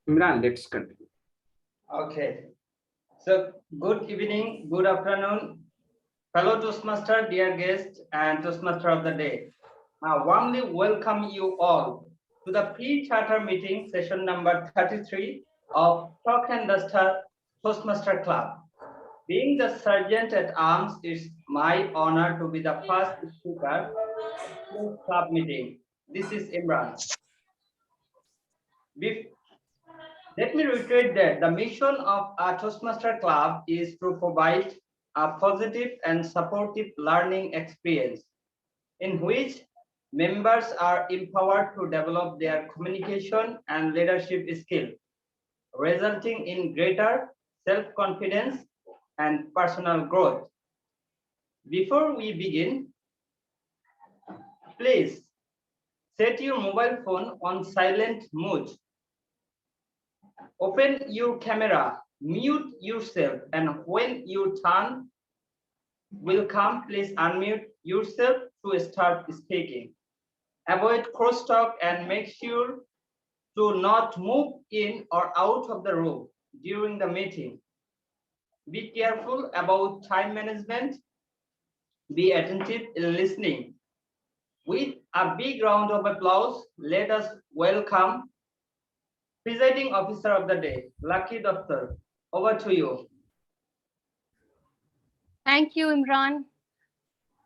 Imran, let's continue. Okay. So, good evening, good afternoon, fellow Toastmaster, dear guests, and Toastmaster of the day. I warmly welcome you all to the pre-charter meeting session number 33 of Talk and Duster Toastmaster Club. Being the Sergeant at Arms, it's my honor to be the first speaker in this club meeting. This is Imran. Let me reiterate that the mission of our Toastmaster Club is to provide a positive and supportive learning experience in which members are empowered to develop their communication and leadership skills, resulting in greater self-confidence and personal growth. Before we begin, please set your mobile phone on silent mode. Open your camera, mute yourself, and when your turn will come, please unmute yourself to start speaking. Avoid crosstalk and make sure to not move in or out of the room during the meeting. Be careful about time management. Be attentive in listening. With a big round of applause, let us welcome Presiding Officer of the Day, Lucky Doctor. Over to you. Thank you, Imran.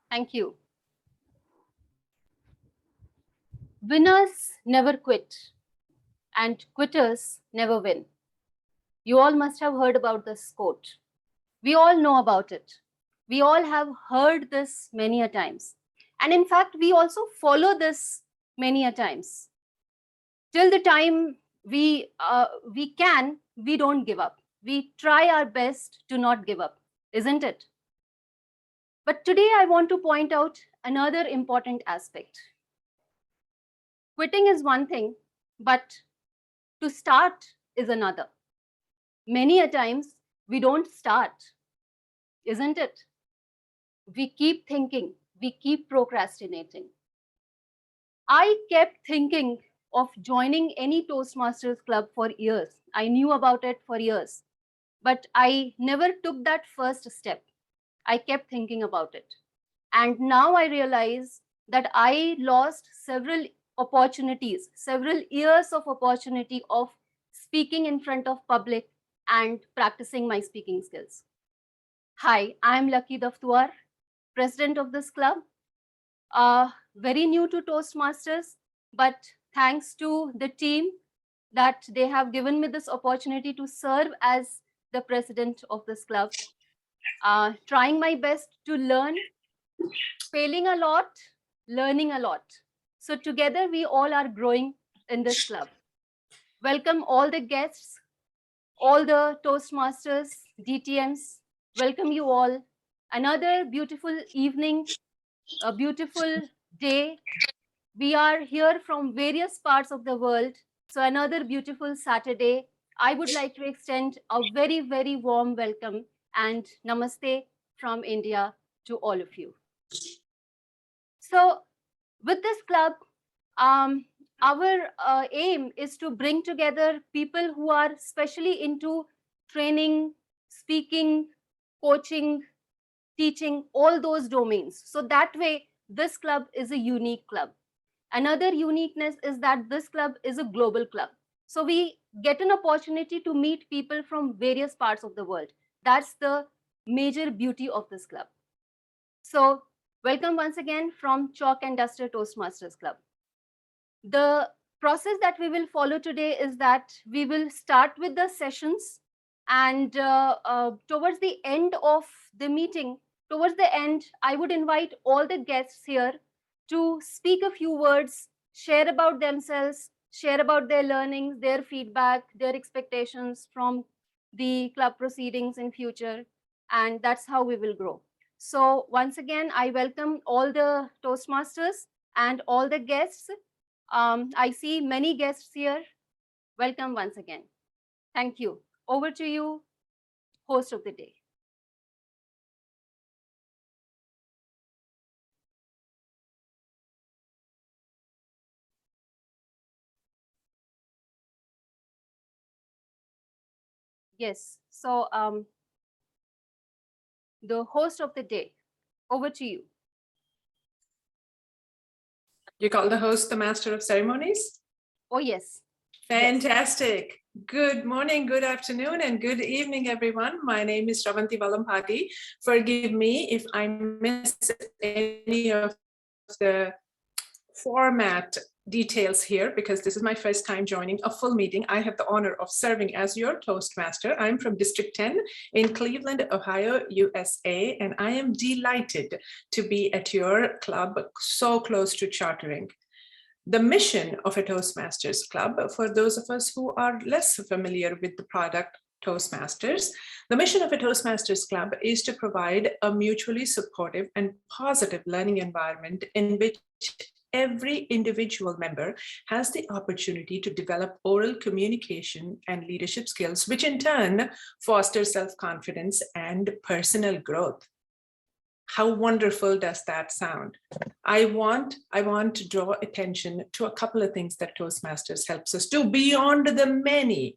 Thank you. Winners never quit, and quitters never win. You all must have heard about this quote. We all know about it. We all have heard this many a times. And in fact, we also follow this many a times. Till the time we can, we don't give up. We try our best to not give up, isn't it? But today I want to point out another important aspect. Quitting is one thing, but to start is another. Many a times we don't start, isn't it? We keep thinking, we keep procrastinating. I kept thinking of joining any Toastmasters club for years. I knew about it for years, but I never took that first step. I kept thinking about it. And now I realize that I lost several opportunities, several years of opportunity of speaking in front of public and practicing my speaking skills. Hi, I'm Lucky Daftuar, president of this club. Very new to Toastmasters, but thanks to the team that they have given me this opportunity to serve as the president of this club. Trying my best to learn, failing a lot, learning a lot. So together we all are growing in this club. Welcome all the guests, all the Toastmasters, DTMs. Welcome you all. Another beautiful evening, a beautiful day. We are here from various parts of the world. So another beautiful Saturday. I would like to extend a very, very warm welcome and namaste from India to all of you. So with this club, our aim is to bring together people who are specially into training, speaking, coaching, teaching, all those domains. So that way, this club is a unique club. Another uniqueness is that this club is a global club. So we get an opportunity to meet people from various parts of the world. That's the major beauty of this club. So welcome once again from Chalk and Duster Toastmasters Club. The process that we will follow today is that we will start with the sessions, and towards the end of the meeting, towards the end, I would invite all the guests here to speak a few words, share about themselves, share about their learnings, their feedback, their expectations from the club proceedings in future, and that's how we will grow. So once again, I welcome all the Toastmasters and all the guests. I see many guests here. Welcome once again. Thank you. Over to you, host of the day. Yes. So the host of the day, over to you. You call the host the master of ceremonies? Oh, yes. Fantastic. Good morning, good afternoon, and good evening, everyone. My name is Shravanti Valampati. Forgive me if I miss any of the format details here, because this is my first time joining a full meeting. I have the honor of serving as your Toastmaster. I'm from District 10 in Cleveland, Ohio, USA, and I am delighted to be at your club so close to chartering. The mission of a Toastmasters club, for those of us who are less familiar with the product Toastmasters, the mission of a Toastmasters club is to provide a mutually supportive and positive learning environment in which every individual member has the opportunity to develop oral communication and leadership skills, which in turn foster self-confidence and personal growth. How wonderful does that sound? I want to draw attention to a couple of things that Toastmasters helps us do beyond the many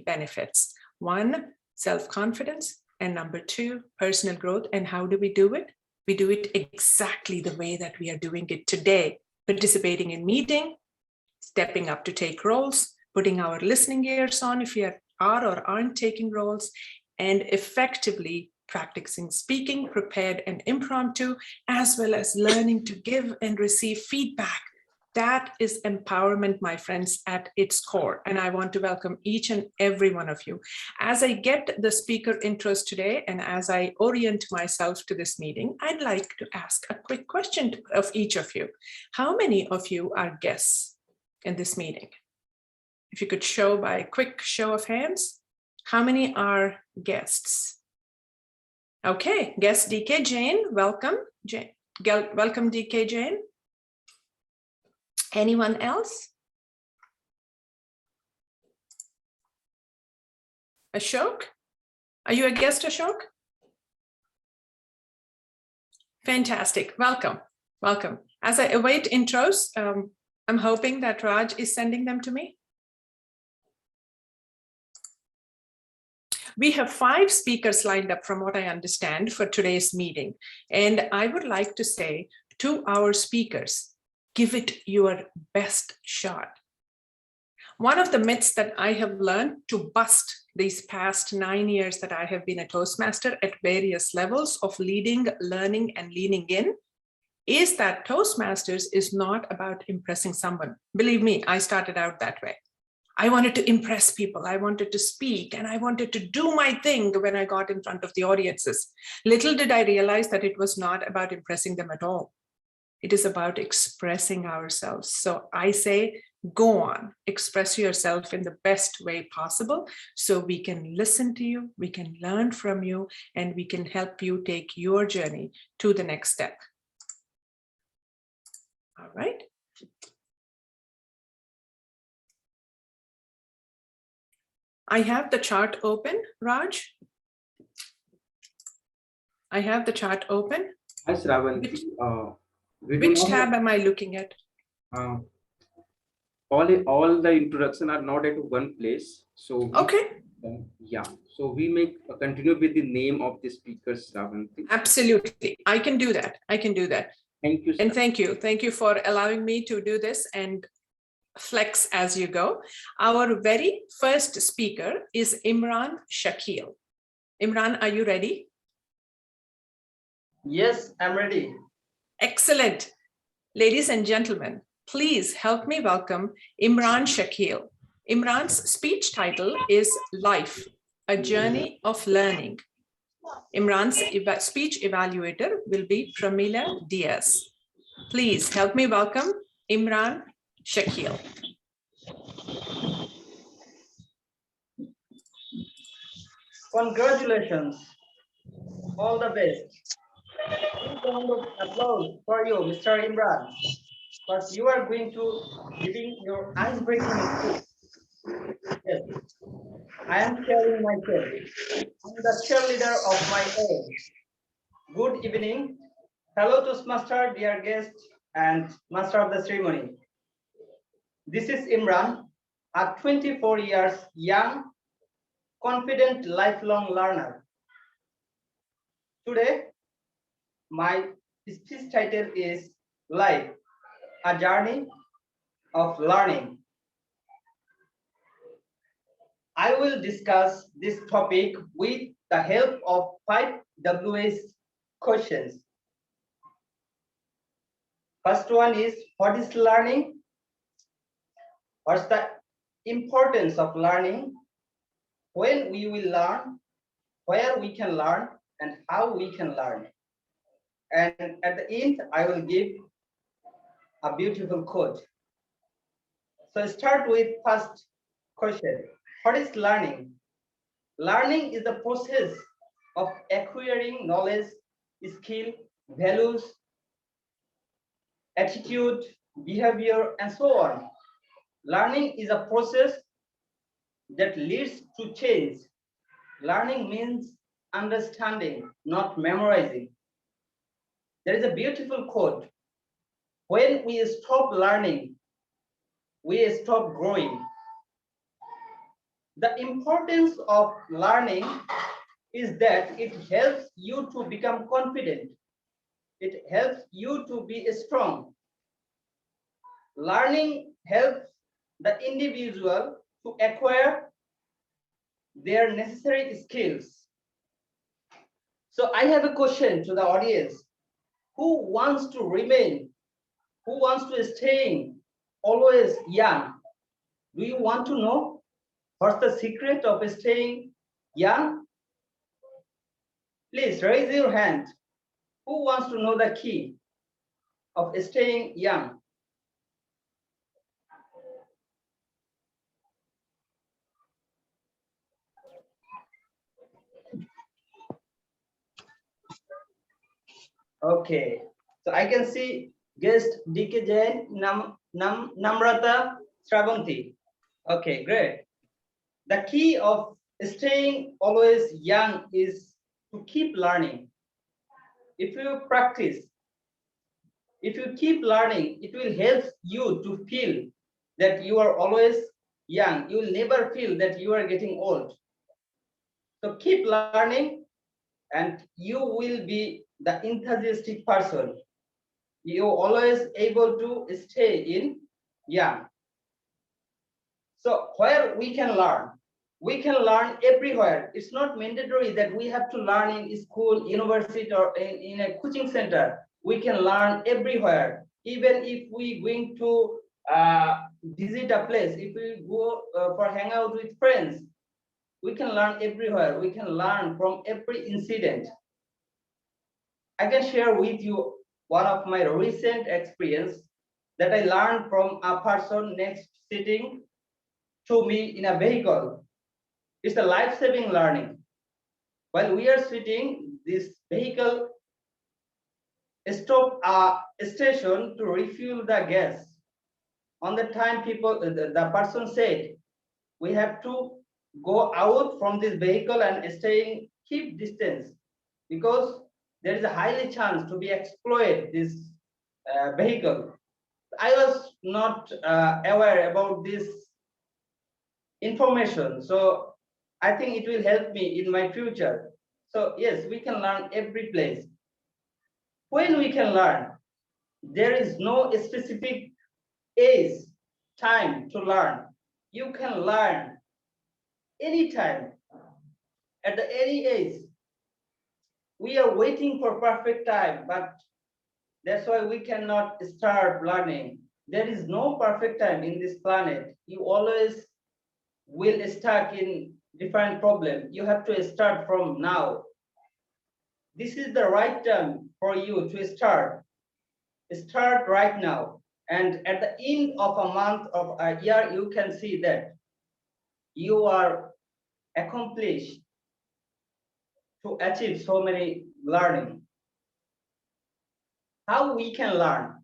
benefits. One, self-confidence, and number two, personal growth. And how do we do it? We do it exactly the way that we are doing it today, participating in meeting, stepping up to take roles, putting our listening ears on if you are or aren't taking roles, and effectively practicing speaking, prepared and impromptu, as well as learning to give and receive feedback. That is empowerment, my friends, at its core. And I want to welcome each and every one of you. As I get the speaker intros today, and as I orient myself to this meeting, I'd like to ask a quick question of each of you. How many of you are guests in this meeting? If you could show by a quick show of hands, how many are guests? Okay, guest DK Jane, welcome. Welcome DK Jane. Anyone else? Ashok, are you a guest, Ashok? Fantastic, welcome, welcome. As I await intros, I'm hoping that Raj is sending them to me. We have 5 speakers lined up from what I understand for today's meeting. And I would like to say to our speakers, give it your best shot. One of the myths that I have learned to bust these past 9 years that I have been a Toastmaster at various levels of leading, learning, and leaning in is that Toastmasters is not about impressing someone. Believe me, I started out that way. I wanted to impress people. I wanted to speak and I wanted to do my thing when I got in front of the audiences. Little did I realize that it was not about impressing them at all. It is about expressing ourselves. So I say, go on, express yourself in the best way possible so we can listen to you, we can learn from you, and we can help you take your journey to the next step. All right. I have the chart open, Raj. I have the chart open. Hi, Shravan. Which tab am I looking at? All the introduction are not at one place. So okay. Yeah. So we make continue with the name of the speaker, Shravan. Absolutely. I can do that. I can do that. Thank you. And thank you. Thank you for allowing me to do this and flex as you go. Our very first speaker is Imran Shakil. Imran, are you ready? Yes, I'm ready. Excellent. Ladies and gentlemen, please help me welcome Imran Shakil. Imran's speech title is Life, a Journey of Learning. Imran's speech evaluator will be Pramila Diaz. Please help me welcome Imran Shakil. Congratulations. All the best. Big round of applause for you, Mr. Imran. But you are going to giving your ice-breaking speech. Yes, I am sharing myself. I'm the cheerleader of my own. Good evening. Hello, Toastmaster, dear guest, and master of the ceremony. This is Imran, a 24 years young confident lifelong learner. Today, my speech title is Life, a Journey of Learning. I will discuss this topic with the help of 5 WS questions. First one is, what is learning? What's the importance of learning? When we will learn, where we can learn, and how we can learn. And at the end, I will give a beautiful quote. So start with first question. What is learning? Learning is the process of acquiring knowledge, skill, values, attitude, behavior, and so on. Learning is a process that leads to change. Learning means understanding, not memorizing. There is a beautiful quote. When we stop learning, we stop growing. The importance of learning is that it helps you to become confident. It helps you to be strong. Learning helps the individual to acquire their necessary skills. So I have a question to the audience. Who wants to remain? Who wants to stay always young? Do you want to know what's the secret of staying young? Please raise your hand. Who wants to know the key of staying young? Okay, so I can see guest DK Jain, Namrata Shravanti. Okay, great. The key of staying always young is to keep learning. If you practice, if you keep learning, it will help you to feel that you are always young. You will never feel that you are getting old. So keep learning and you will be the enthusiastic person. You always able to stay in young. So where we can learn? We can learn everywhere. It's not mandatory that we have to learn in school, university, or in a coaching center. We can learn everywhere. Even if we going to visit a place, if we go for hangout with friends, we can learn everywhere. We can learn from every incident. I can share with you one of my recent experience that I learned from a person next sitting to me in a vehicle. It's a life-saving learning. While we are sitting, this vehicle stopped a station to refuel the gas. On the time, the person said, we have to go out from this vehicle and keep distance, because there is a highly chance to be exploit this vehicle. I was not aware about this information, so I think it will help me in my future. So yes, we can learn every place. When we can learn, there is no specific age, time to learn. You can learn anytime, at any age. We are waiting for perfect time, but that's why we cannot start learning. There is no perfect time in this planet. You always will stuck in different problem. You have to start from now. This is the right time for you to start. Start right now. And at the end of a month, of a year, you can see that you are accomplished to achieve so many learning. How we can learn?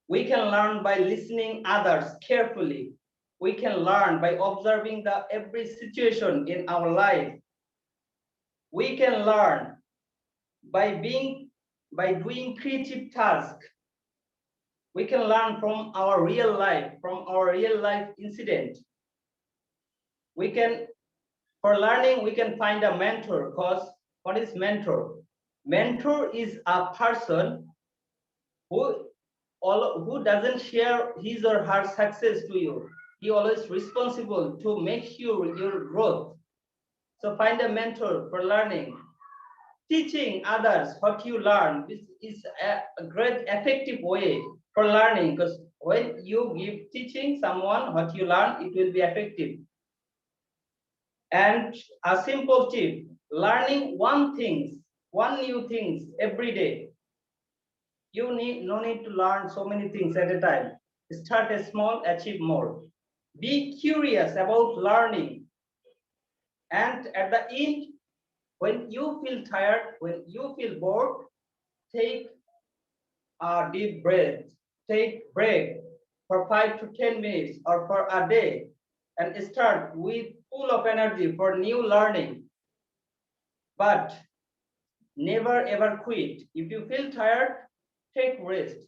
We can learn by listening others carefully. We can learn by observing every situation in our life. We can learn by doing creative tasks. We can learn from our real life incident. We can For learning, we can find a mentor. Because what is mentor? Mentor is a person who doesn't share his or her success to you. He always responsible to make sure your growth. So find a mentor for learning. Teaching others what you learn is a great effective way for learning, because when you give teaching someone what you learn, it will be effective. And a simple tip, learning one new things every day. You no need to learn so many things at a time. Start a small, achieve more. Be curious about learning. And at the end, when you feel tired, when you feel bored, take a deep breath. Take break for 5 to 10 minutes or for a day, and start with full of energy for new learning. But never ever quit. If you feel tired, take rest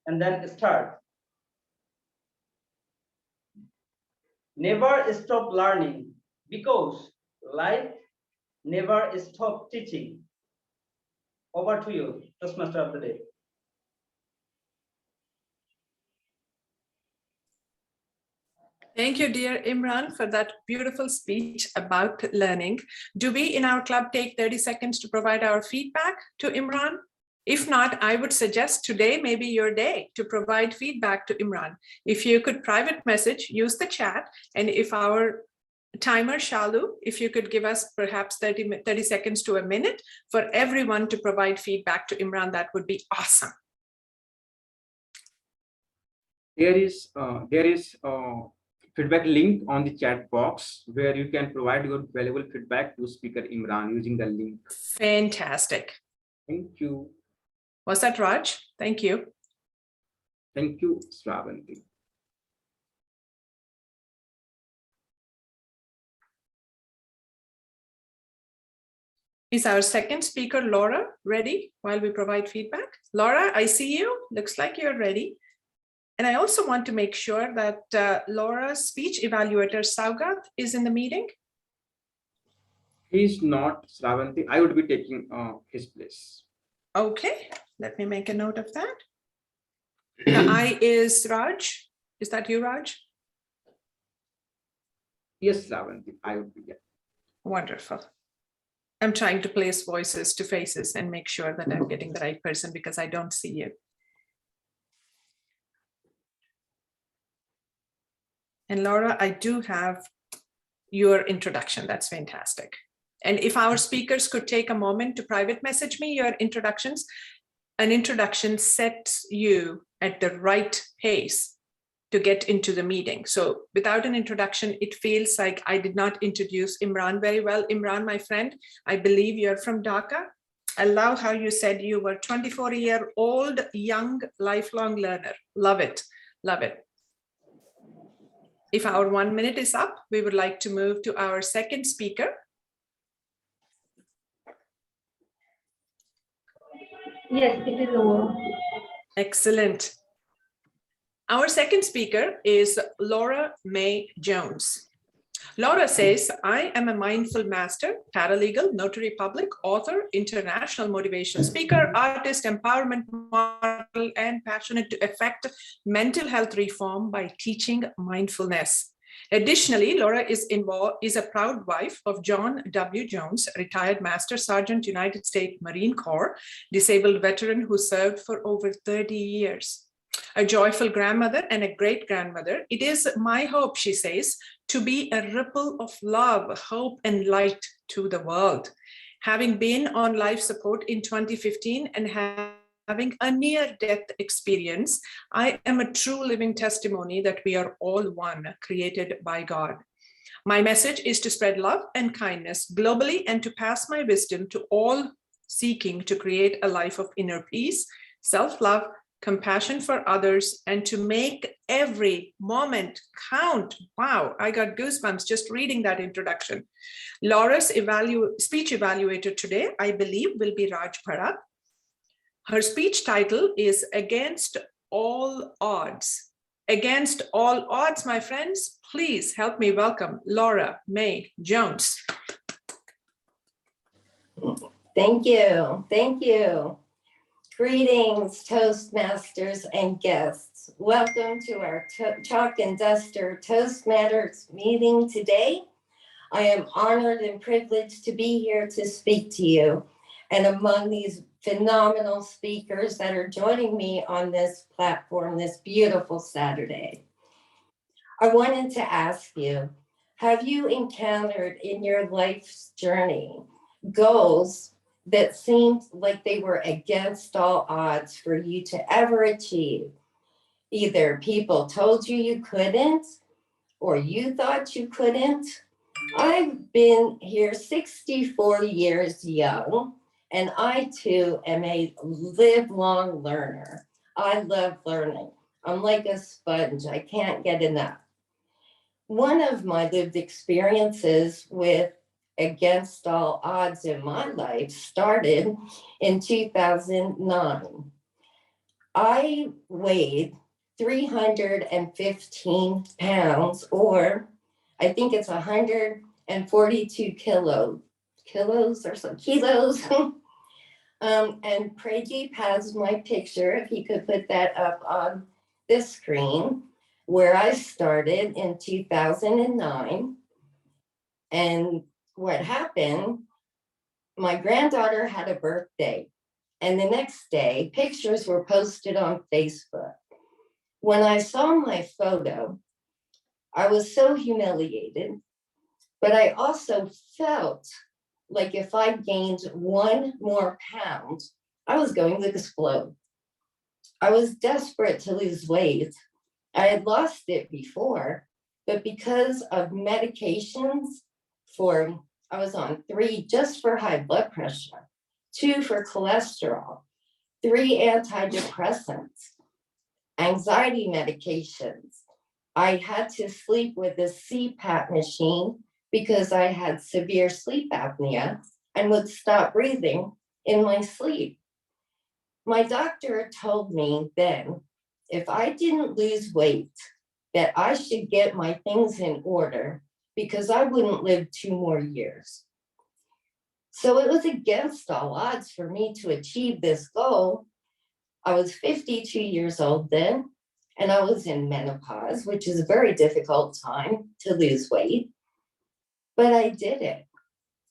and then start. Never stop learning, because life never stop teaching. Over to you, Toastmaster of the day. Thank you, dear Imran, for that beautiful speech about learning. Do we in our club take 30 seconds to provide our feedback to Imran? If not, I would suggest today may be your day to provide feedback to Imran. If you could private message, use the chat. And if our timer, Shalu, if you could give us perhaps 30 seconds to a minute for everyone to provide feedback to Imran, that would be awesome. There is feedback link on the chat box where you can provide your valuable feedback to Speaker Imran using the link. Fantastic. Thank you. Was that Raj? Thank you. Thank you, Shravanti. Is our second speaker, Laura, ready while we provide feedback? Laura, I see you. Looks like you're ready. And I also want to make sure that Laura's speech evaluator, Saugat, is in the meeting. He's not, Shravanti. I would be taking his place. Okay, let me make a note of that. The I is Raj. Is that you, Raj? Yes, Shravanti, I would be there. Wonderful. I'm trying to place voices to faces and make sure that I'm getting the right person because I don't see you. And Laura, I do have your introduction. That's fantastic. And if our speakers could take a moment to private message me your introductions, an introduction sets you at the right pace to get into the meeting. So without an introduction, it feels like I did not introduce Imran very well. Imran, my friend, I believe you're from Dhaka. I love how you said you were 24-year-old, young, lifelong learner. Love it. Love it. If our 1 minute is up, we would like to move to our second speaker. Yes, it is over. Excellent. Our second speaker is Laura May Jones. Laura says, I am a mindful master, paralegal, notary public, author, international motivational speaker, artist, empowerment model, and passionate to effect mental health reform by teaching mindfulness. Additionally, Laura is a proud wife of John W. Jones, retired Master Sergeant, United States Marine Corps, disabled veteran who served for over 30 years. A joyful grandmother and a great-grandmother. It is my hope, she says, to be a ripple of love, hope, and light to the world. Having been on life support in 2015 and having a near-death experience, I am a true living testimony that we are all one, created by God. My message is to spread love and kindness globally and to pass my wisdom to all seeking to create a life of inner peace, self-love, compassion for others, and to make every moment count. Wow, I got goosebumps just reading that introduction. Laura's speech evaluator today, I believe, will be Raj Bharat. Her speech title is Against All Odds. Against all odds, my friends, please help me welcome Laura May Jones. Thank you. Thank you. Greetings, Toastmasters and guests. Welcome to our Chalk and Duster Toastmasters meeting today. I am honored and privileged to be here to speak to you. And among these phenomenal speakers that are joining me on this platform this beautiful Saturday, I wanted to ask you, have you encountered in your life's journey goals that seemed like they were against all odds for you to ever achieve? Either people told you you couldn't, or you thought you couldn't. I've been here 64 years young, and I too am a lifelong learner. I love learning. I'm like a sponge. I can't get enough. One of my lived experiences with against all odds in my life started in 2009. I weighed 315 pounds, or I think it's 142 kilos or some kilos. And Pradeep has my picture, if he could put that up on this screen, where I started in 2009. And what happened, my granddaughter had a birthday, and the next day pictures were posted on Facebook. When I saw my photo, I was so humiliated, but I also felt like if I gained 1 more pound, I was going to explode. I was desperate to lose weight. I had lost it before, but because of medications I was on 3 just for high blood pressure, 2 for cholesterol, 3 antidepressants, anxiety medications. I had to sleep with a CPAP machine because I had severe sleep apnea and would stop breathing in my sleep. My doctor told me then, if I didn't lose weight, that I should get my things in order because I wouldn't live 2 more years. So it was against all odds for me to achieve this goal. I was 52 years old then, and I was in menopause, which is a very difficult time to lose weight. But I did it.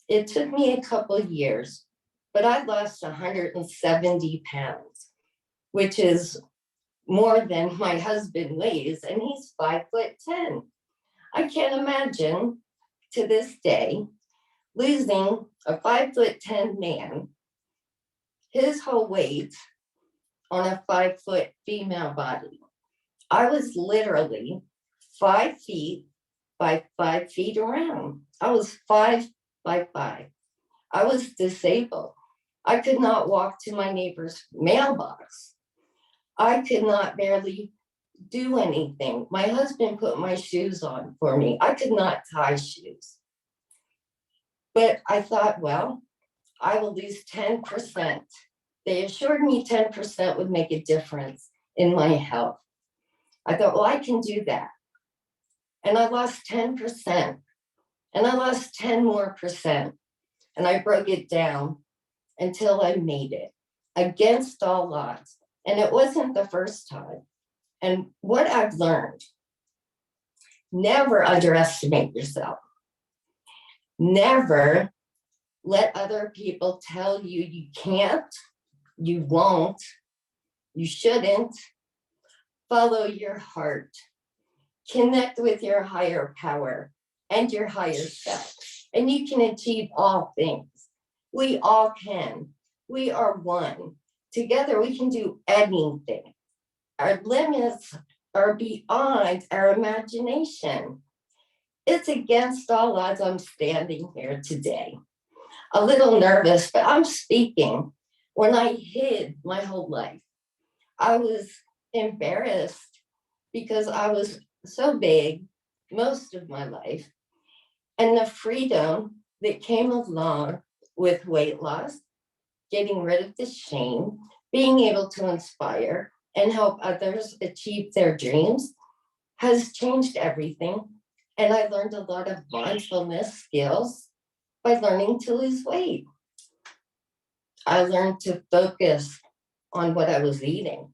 It took me a couple of years, but I lost 170 pounds, which is more than my husband weighs, and he's 5'10". I can't imagine to this day losing a 5'10" man, his whole weight on a 5-foot female body. I was literally 5 feet by 5 feet around. I was 5 by 5. I was disabled. I could not walk to my neighbor's mailbox. I could not barely do anything. My husband put my shoes on for me. I could not tie shoes. But I thought, well, I will lose 10%. They assured me 10% would make a difference in my health. I thought, well, I can do that. And I lost 10%. And I lost 10 more percent. And I broke it down until I made it against all odds. And it wasn't the first time. And what I've learned, never underestimate yourself. Never let other people tell you you can't, you won't, you shouldn't. Follow your heart. Connect with your higher power and your higher self. And you can achieve all things. We all can. We are one. Together we can do anything. Our limits are beyond our imagination. It's against all odds I'm standing here today. A little nervous, but I'm speaking. When I hid my whole life, I was embarrassed because I was so big most of my life. And the freedom that came along with weight loss, getting rid of the shame, being able to inspire and help others achieve their dreams has changed everything. And I learned a lot of mindfulness skills by learning to lose weight. I learned to focus on what I was eating,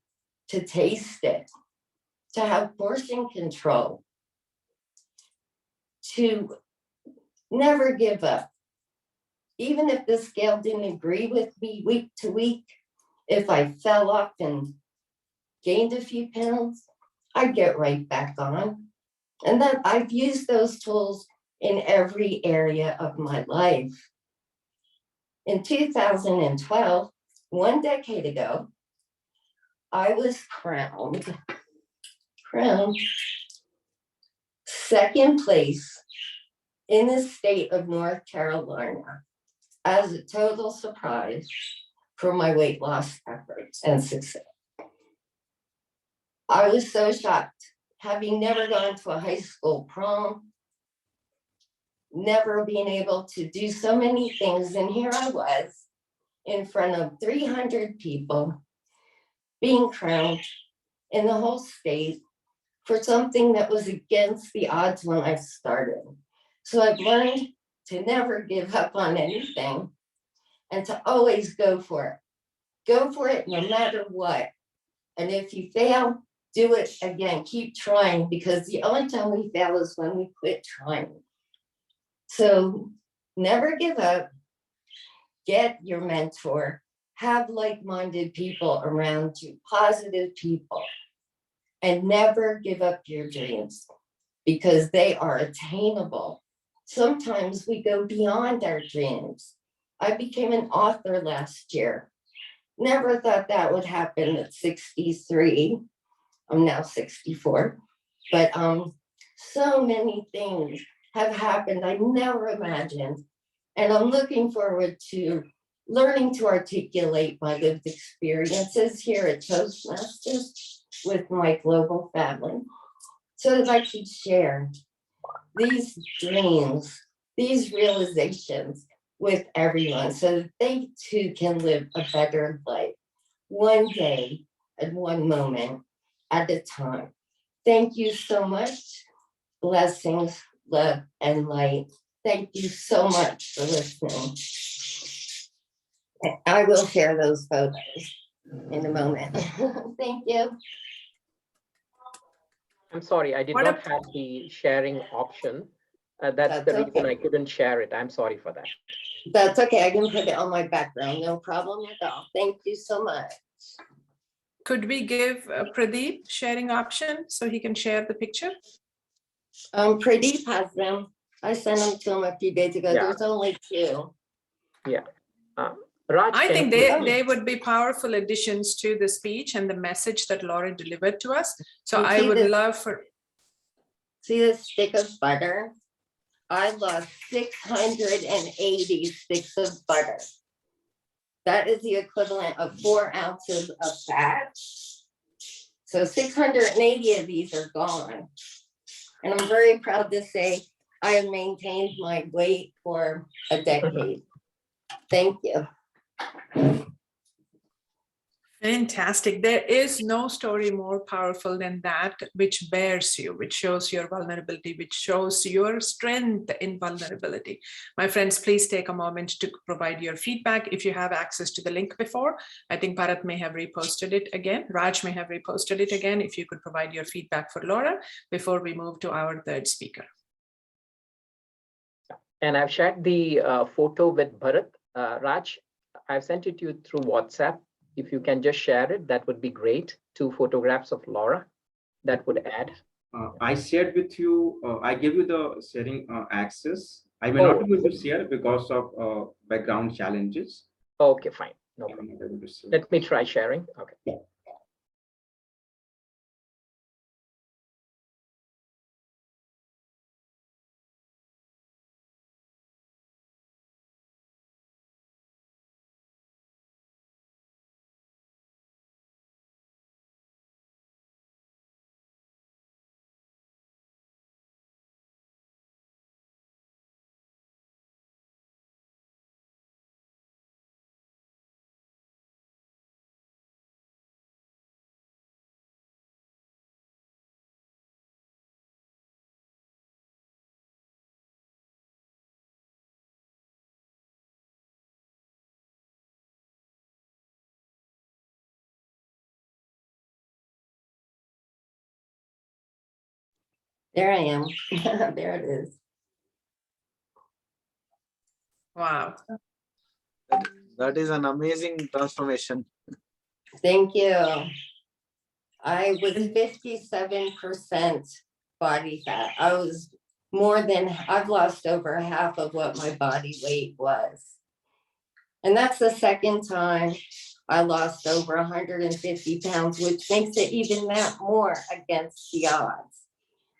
to taste it, to have portion control, to never give up. Even if the scale didn't agree with me week to week, if I fell off and gained a few pounds, I'd get right back on. And that I've used those tools in every area of my life. In 2012, 1 decade ago, I was crowned second place in the state of North Carolina as a total surprise for my weight loss efforts and success. I was so shocked, having never gone to a high school prom, never being able to do so many things. And here I was in front of 300 people being crowned in the whole state for something that was against the odds when I started. So I've learned to never give up on anything and to always go for it. Go for it no matter what. And if you fail, do it again. Keep trying, because the only time we fail is when we quit trying. So never give up. Get your mentor. Have like-minded people around you, positive people. And never give up your dreams, because they are attainable. Sometimes we go beyond our dreams. I became an author last year. Never thought that would happen at 63. I'm now 64. But so many things have happened I never imagined. And I'm looking forward to learning to articulate my lived experiences here at Toastmasters with my global family, so that I could share these dreams, these realizations with everyone, so that they too can live a better life, one day and one moment at a time. Thank you so much. Blessings, love, and light. Thank you so much for listening. I will share those photos in a moment. Thank you. I'm sorry, I did What not a- have the sharing option. That's the That's reason okay. I couldn't share it. I'm sorry for that. That's okay. I can put it on my background. No problem at all. Thank you so much. Could we give Pradeep sharing option so he can share the picture? Pradeep has them. I sent them to him a few days ago. Yeah. There's only 2. Yeah. Raj, I can think you- they would be powerful additions to the speech and the message that Laura delivered to us. So You I see would this? love for, See this stick of butter? I lost 680 sticks of butter. That is the equivalent of 4 ounces of fat. So 680 of these are gone. And I'm very proud to say I have maintained my weight for a decade. Thank you. fantastic. There is no story more powerful than that, which bears you, which shows your vulnerability, which shows your strength in vulnerability. My friends, please take a moment to provide your feedback. If you have access to the link before, I think Bharat may have reposted it again. Raj may have reposted it again. If you could provide your feedback for Laura before we move to our third speaker. And I've shared the photo with Bharat. Raj, I've sent it to you through WhatsApp. If you can just share it, that would be great. 2 photographs of Laura that would add. I shared with you, I gave you the sharing access. I may not be able to share because of background challenges. Okay, fine. No I'm problem. not able to share. Let me try sharing. Okay. There I am. There it is. Wow. That is an amazing transformation. Thank you. I was 57% body fat. I've lost over half of what my body weight was. And that's the second time I lost over 150 pounds, which makes it even that more against the odds.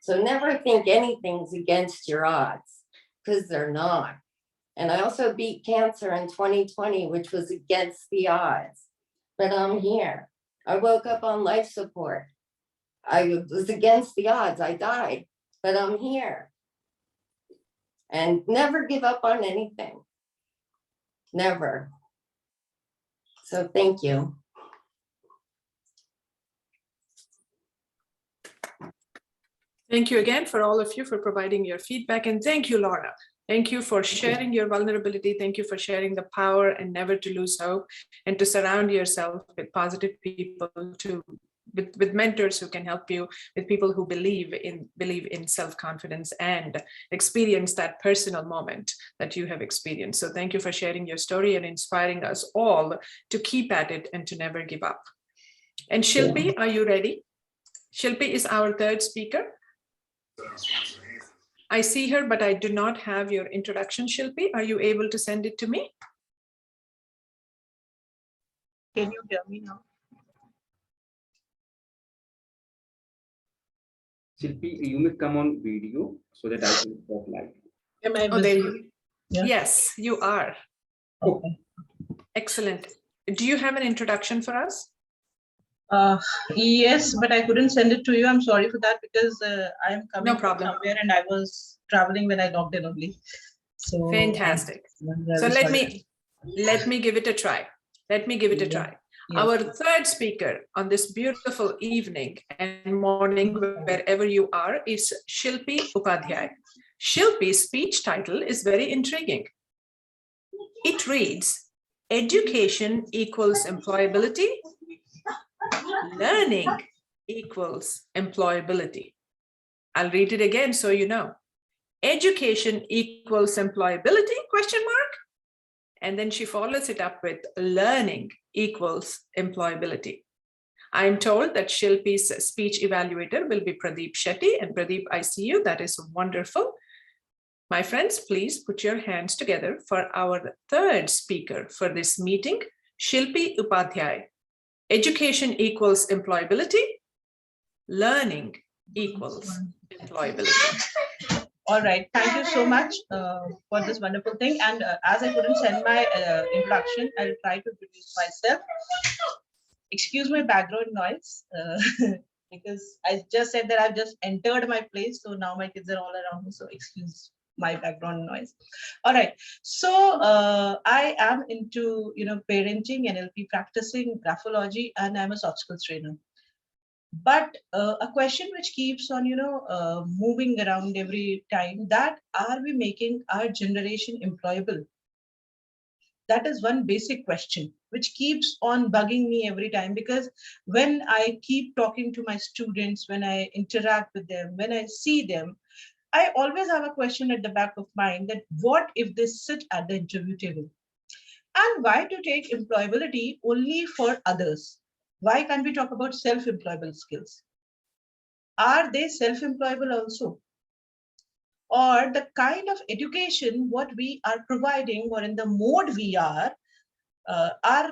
So never think anything's against your odds, because they're not. And I also beat cancer in 2020, which was against the odds. But I'm here. I woke up on life support. I was against the odds. I died, but I'm here. And never give up on anything. Never. So thank you. Thank you again for all of you for providing your feedback. And thank you, Laura. Thank you for sharing your vulnerability. Thank you for sharing the power and never to lose hope, and to surround yourself with positive people, with mentors who can help you, with people who believe in self-confidence and experience that personal moment that you have experienced. So thank you for sharing your story and inspiring us all to keep at it and to never give up. And Shilpi, are you ready? Shilpi is our third speaker. I see her, but I do not have your introduction, Shilpi. Are you able to send it to me? Can you hear me now? Shilpi, you may come on video so that I can talk live. Am I Oh, there visible? you. Yeah. Yes, you are. Okay. Excellent. Do you have an introduction for us? Yes, but I couldn't send it to you. I'm sorry for that, because I am coming No problem. from somewhere and I was traveling when I logged in only. So Fantastic. So let me give it a try. Let me give it a try. Yes. Our third speaker on this beautiful evening and morning, wherever you are, is Shilpi Upadhyay. Shilpi's speech title is very intriguing. It reads, education equals employability, learning equals employability. I'll read it again so you know. Education equals employability, question mark? And then she follows it up with learning equals employability. I'm told that Shilpi's speech evaluator will be Pradeep Shetty. And Pradeep, I see you. That is wonderful. My friends, please put your hands together for our third speaker for this meeting, Shilpi Upadhyay. Education equals employability. Learning equals employability. All right. Thank you so much for this wonderful thing. And as I couldn't send my introduction, I'll try to introduce myself. Excuse my background noise, because I just said that I've just entered my place. So now my kids are all around me. So excuse my background noise. All right. So I am into, parenting, NLP practicing, graphology, and I'm a soft skills trainer. But a question which keeps on, moving around every time, that are we making our generation employable? That is one basic question which keeps on bugging me every time, because when I keep talking to my students, when I interact with them, when I see them, I always have a question at the back of mind that what if they sit at the interview table? And why to take employability only for others? Why can't we talk about self-employable skills? Are they self-employable also? Or the kind of education what we are providing, or in the mode we are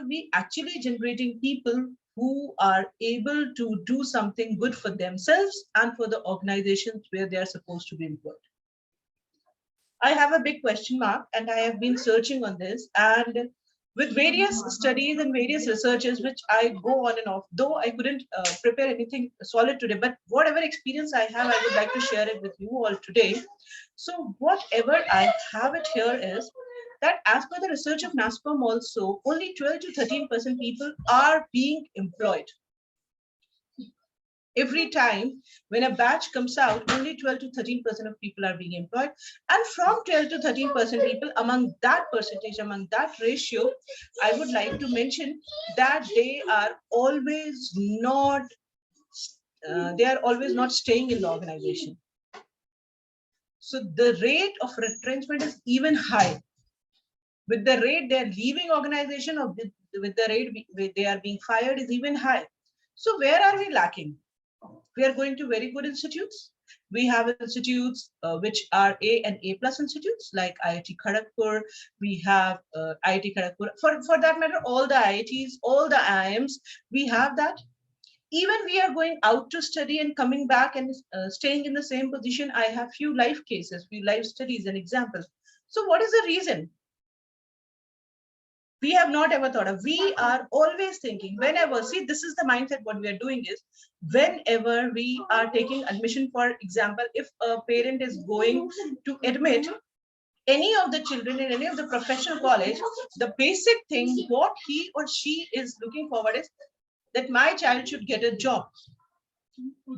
we actually generating people who are able to do something good for themselves and for the organizations where they are supposed to be employed? I have a big question mark, and I have been searching on this, and with various studies and various researches, which I go on and off, though I couldn't prepare anything solid today, but whatever experience I have, I would like to share it with you all today. So whatever I have it here is that as per the research of NASCOM also, only 12 to 13% people are being employed. Every time when a batch comes out, only 12 to 13% of people are being employed. And from 12 to 13% people, among that percentage, among that ratio, I would like to mention that they are always not staying in the organization. So the rate of retrenchment is even high. With the rate they're leaving organization, or with the rate they are being fired is even high. So where are we lacking? We are going to very good institutes. We have institutes which are A and A+ institutes like IIT Kharagpur. We have IIT Kharagpur. For that matter, all the IITs, all the IIMs, we have that. Even we are going out to study and coming back and staying in the same position. I have few life cases, few life studies and examples. So what is the reason? We have not ever thought of. We are always thinking, whenever, see, this is the mindset. What we are doing is, whenever we are taking admission, for example, if a parent is going to admit any of the children in any of the professional college, the basic thing what he or she is looking forward is that my child should get a job.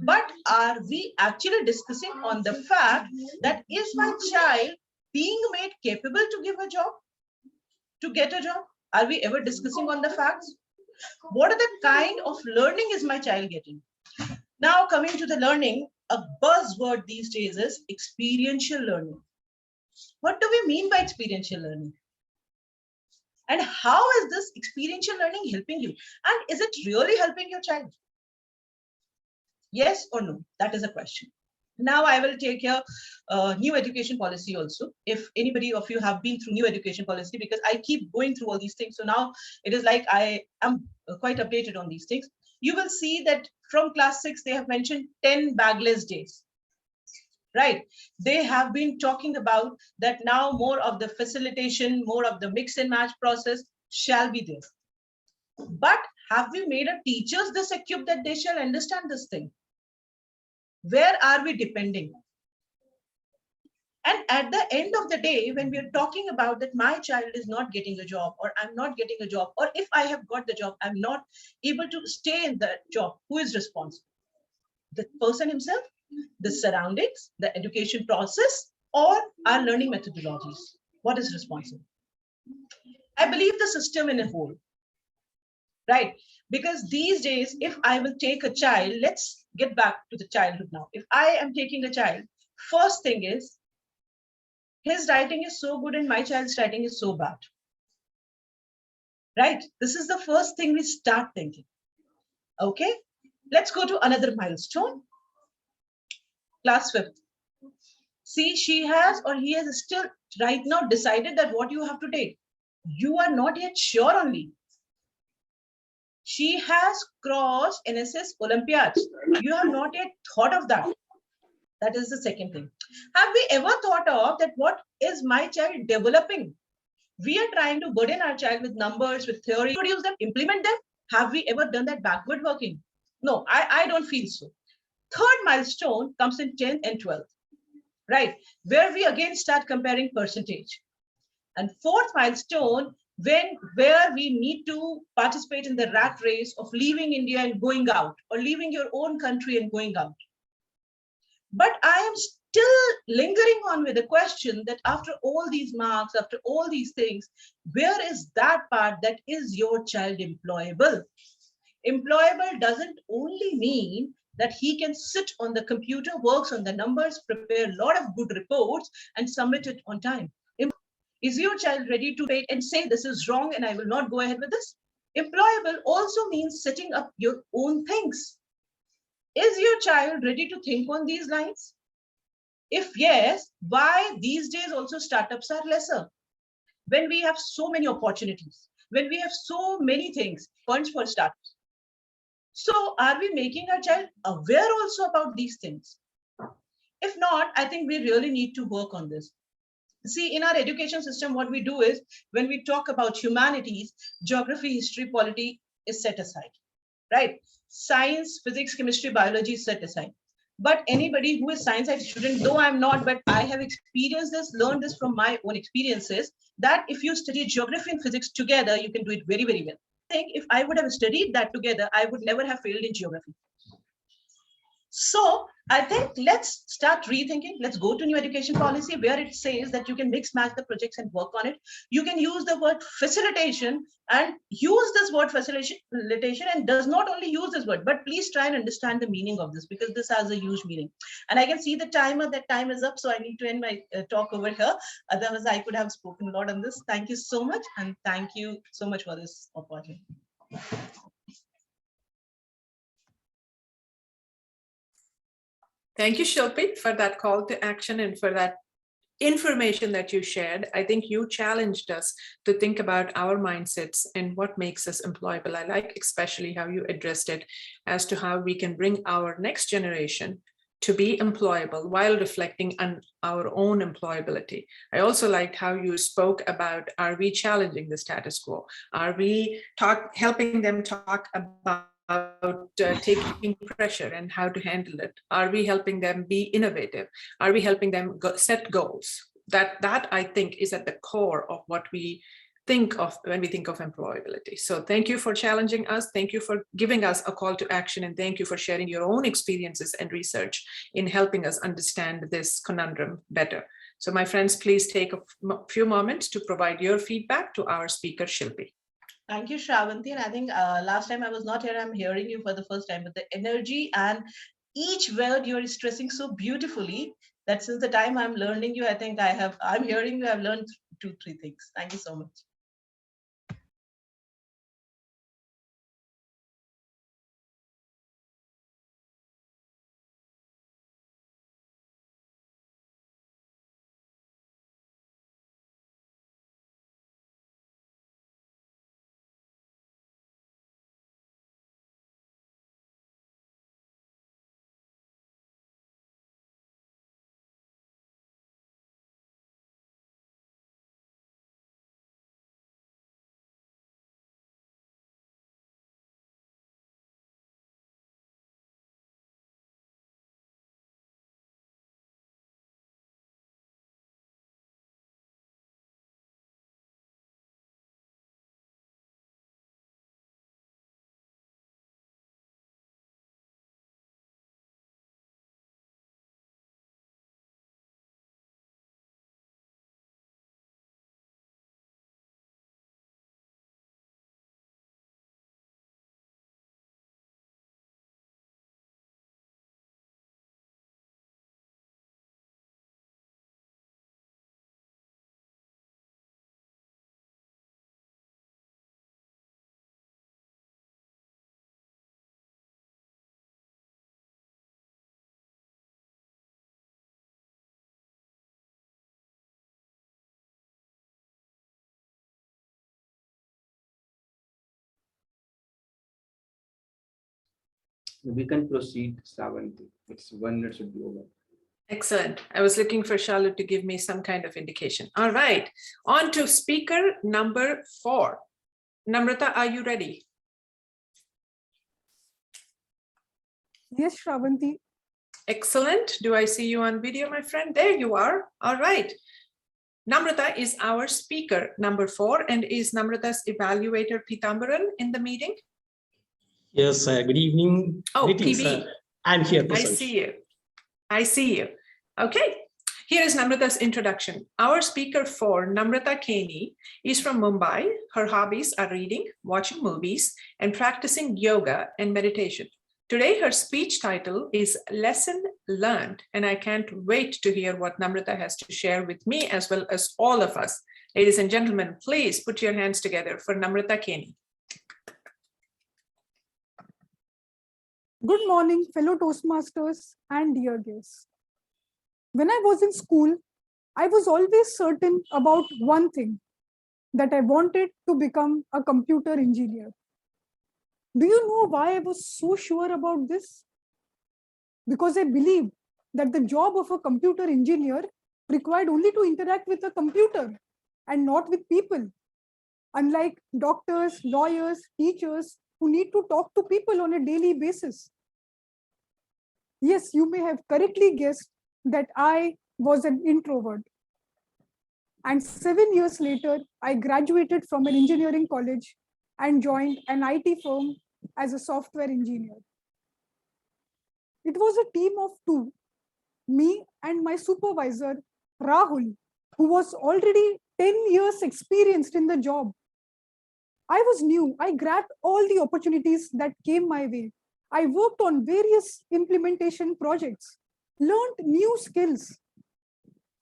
But are we actually discussing on the fact that is my child being made capable to give a job, to get a job? Are we ever discussing on the facts? What are the kind of learning is my child getting? Now coming to the learning, a buzzword these days is experiential learning. What do we mean by experiential learning? And how is this experiential learning helping you? And is it really helping your child? Yes or no? That is a question. Now I will take your new education policy also. If anybody of you have been through new education policy, because I keep going through all these things. So now it is like I am quite updated on these things. You will see that from class 6, they have mentioned 10 bagless days. Right? They have been talking about that now more of the facilitation, more of the mix and match process shall be there. But have we made our teachers this equipped that they shall understand this thing? Where are we depending? And at the end of the day, when we are talking about that my child is not getting a job, or I'm not getting a job, or if I have got the job, I'm not able to stay in the job, who is responsible? The person himself, the surroundings, the education process, or our learning methodologies? What is responsible? I believe the system in a whole. Right? Because these days, if I will take a child, let's get back to the childhood now. If I am taking a child, first thing is, his writing is so good and my child's writing is so bad. Right? This is the first thing we start thinking. Okay? Let's go to another milestone. Class 5th. See, she has or he has still right now decided that what you have to take. You are not yet sure only. She has crossed NSS Olympiads. You have not yet thought of that. That is the second thing. Have we ever thought of that what is my child developing? We are trying to burden our child with numbers, with theory, produce them, implement them. Have we ever done that backward working? No, I don't feel so. Third milestone comes in 10th and 12th, right? Where we again start comparing percentage. And fourth milestone, where we need to participate in the rat race of leaving India and going out, or leaving your own country and going out. But I am still lingering on with the question that after all these marks, after all these things, where is that part that is your child employable? Employable doesn't only mean that he can sit on the computer, works on the numbers, prepare a lot of good reports and submit it on time. Is your child ready to wait and say this is wrong and I will not go ahead with this? Employable also means setting up your own things. Is your child ready to think on these lines? If yes, why these days also startups are lesser? When we have so many opportunities, when we have so many things, funds for startups. So are we making our child aware also about these things? If not, I think we really need to work on this. See, in our education system, what we do is when we talk about humanities, geography, history, polity is set aside, right? Science, physics, chemistry, biology is set aside. But anybody who is science student, though I'm not, but I have experienced this, learned this from my own experiences, that if you study geography and physics together, you can do it very, very well. I think if I would have studied that together, I would never have failed in geography. So I think let's start rethinking. Let's go to new education policy where it says that you can mix match the projects and work on it. You can use the word facilitation and use this word facilitation and does not only use this word, but please try and understand the meaning of this because this has a huge meaning. And I can see the timer, that time is up. So I need to end my talk over here. Otherwise I could have spoken a lot on this. Thank you so much. And thank you so much for this opportunity. Thank you, Shilpi, for that call to action and for that information that you shared. I think you challenged us to think about our mindsets and what makes us employable. I like especially how you addressed it as to how we can bring our next generation to be employable while reflecting on our own employability. I also liked how you spoke about, are we challenging the status quo? Are we helping them talk about taking pressure and how to handle it? Are we helping them be innovative? Are we helping them set goals? That I think is at the core of what we think of when we think of employability. So thank you for challenging us. Thank you for giving us a call to action. And thank you for sharing your own experiences and research in helping us understand this conundrum better. So my friends, please take a few moments to provide your feedback to our speaker, Shilpi. Thank you, Shravanti. And I think last time I was not here, I'm hearing you for the first time, but the energy and each word you're stressing so beautifully that since the time I'm learning you, I think I'm hearing you, I've learned 2-3 things. Thank you so much. We can proceed, Shravanti. It's 1 minute should be over. Excellent. I was looking for Charlotte to give me some kind of indication. All right, on to speaker number 4. Namrata, are you ready? Yes, Shravanti. Excellent. Do I see you on video, my friend? There you are. All right. Namrata is our speaker number 4, and is Namrata's evaluator Pitambaran in the meeting? Yes, good evening. Oh, Greetings, PB. I'm here. I see you. I see you. Okay. Here is Namrata's introduction. Our speaker 4, Namrata Keni, is from Mumbai. Her hobbies are reading, watching movies, and practicing yoga and meditation. Today, her speech title is Lesson Learned, and I can't wait to hear what Namrata has to share with me as well as all of us. Ladies and gentlemen, please put your hands together for Namrata Keni. Good morning, fellow Toastmasters and dear guests. When I was in school, I was always certain about one thing, that I wanted to become a computer engineer. Do you know why I was so sure about this? Because I believed that the job of a computer engineer required only to interact with a computer and not with people. Unlike doctors, lawyers, teachers who need to talk to people on a daily basis. Yes, you may have correctly guessed that I was an introvert. And 7 years later, I graduated from an engineering college and joined an IT firm as a software engineer. It was a team of two, me and my supervisor, Rahul, who was already 10 years experienced in the job. I was new. I grabbed all the opportunities that came my way. I worked on various implementation projects, learned new skills,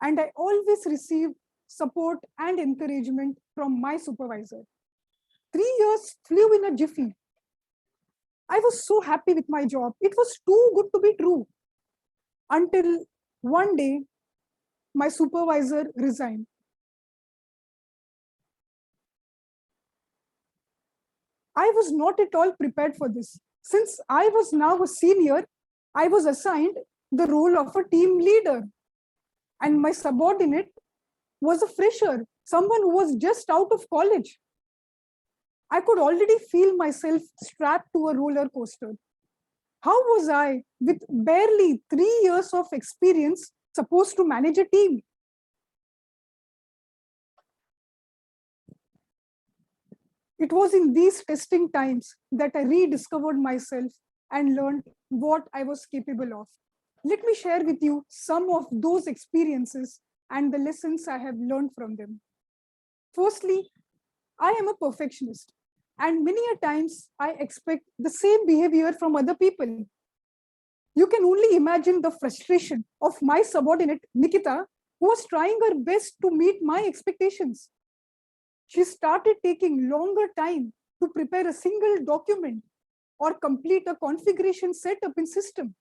and I always received support and encouragement from my supervisor. 3 years flew in a jiffy. I was so happy with my job. It was too good to be true. Until one day, my supervisor resigned. I was not at all prepared for this. Since I was now a senior, I was assigned the role of a team leader. And my subordinate was a fresher, someone who was just out of college. I could already feel myself strapped to a roller coaster. How was I, with barely 3 years of experience, supposed to manage a team? It was in these testing times that I rediscovered myself and learned what I was capable of. Let me share with you some of those experiences and the lessons I have learned from them. Firstly, I am a perfectionist, and many a times I expect the same behavior from other people. You can only imagine the frustration of my subordinate, Nikita, who was trying her best to meet my expectations. She started taking longer time to prepare a single document or complete a configuration setup in system,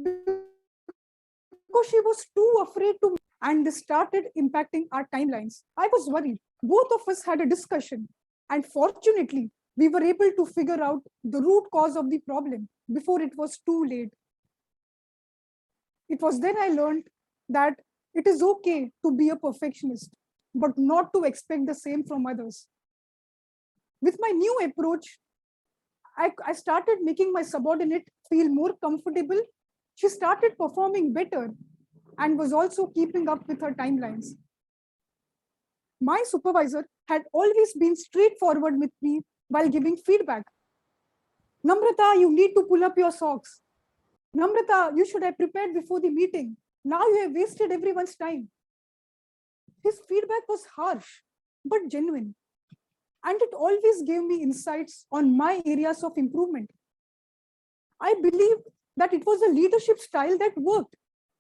because she was too afraid to, and this started impacting our timelines. I was worried. Both of us had a discussion, and fortunately, we were able to figure out the root cause of the problem before it was too late. It was then I learned that it is okay to be a perfectionist, but not to expect the same from others. With my new approach, I started making my subordinate feel more comfortable. She started performing better and was also keeping up with her timelines. My supervisor had always been straightforward with me while giving feedback. Namrata, you need to pull up your socks. Namrata, you should have prepared before the meeting. Now you have wasted everyone's time. His feedback was harsh, but genuine. And it always gave me insights on my areas of improvement. I believe that it was a leadership style that worked,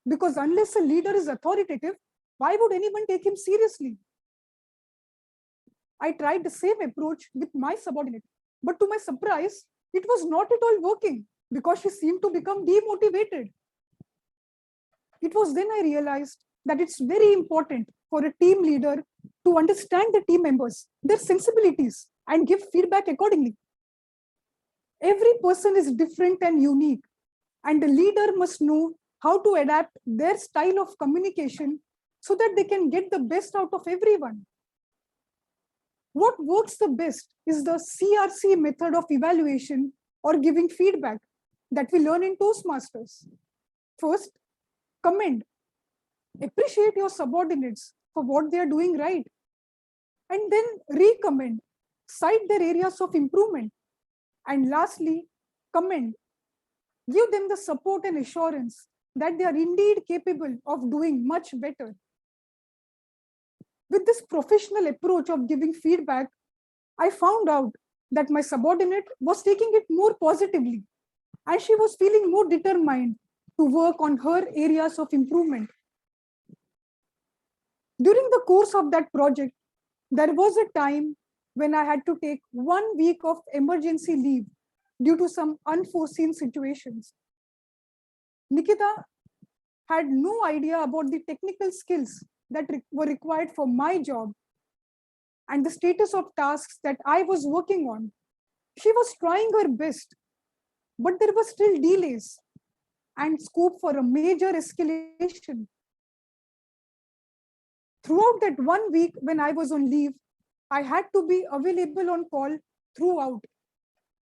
because unless a leader is authoritative, why would anyone take him seriously? I tried the same approach with my subordinate, but to my surprise, it was not at all working because she seemed to become demotivated. It was then I realized that it's very important for a team leader to understand the team members, their sensibilities, and give feedback accordingly. Every person is different and unique, and the leader must know how to adapt their style of communication so that they can get the best out of everyone. What works the best is the CRC method of evaluation or giving feedback that we learn in Toastmasters. First, commend. Appreciate your subordinates for what they are doing right. And then recommend. Cite their areas of improvement. And lastly, commend. Give them the support and assurance that they are indeed capable of doing much better. With this professional approach of giving feedback, I found out that my subordinate was taking it more positively, and she was feeling more determined to work on her areas of improvement. During the course of that project, there was a time when I had to take 1 week of emergency leave due to some unforeseen situations. Nikita had no idea about the technical skills that were required for my job and the status of tasks that I was working on. She was trying her best, but there were still delays and scope for a major escalation. Throughout that 1 week when I was on leave, I had to be available on call throughout.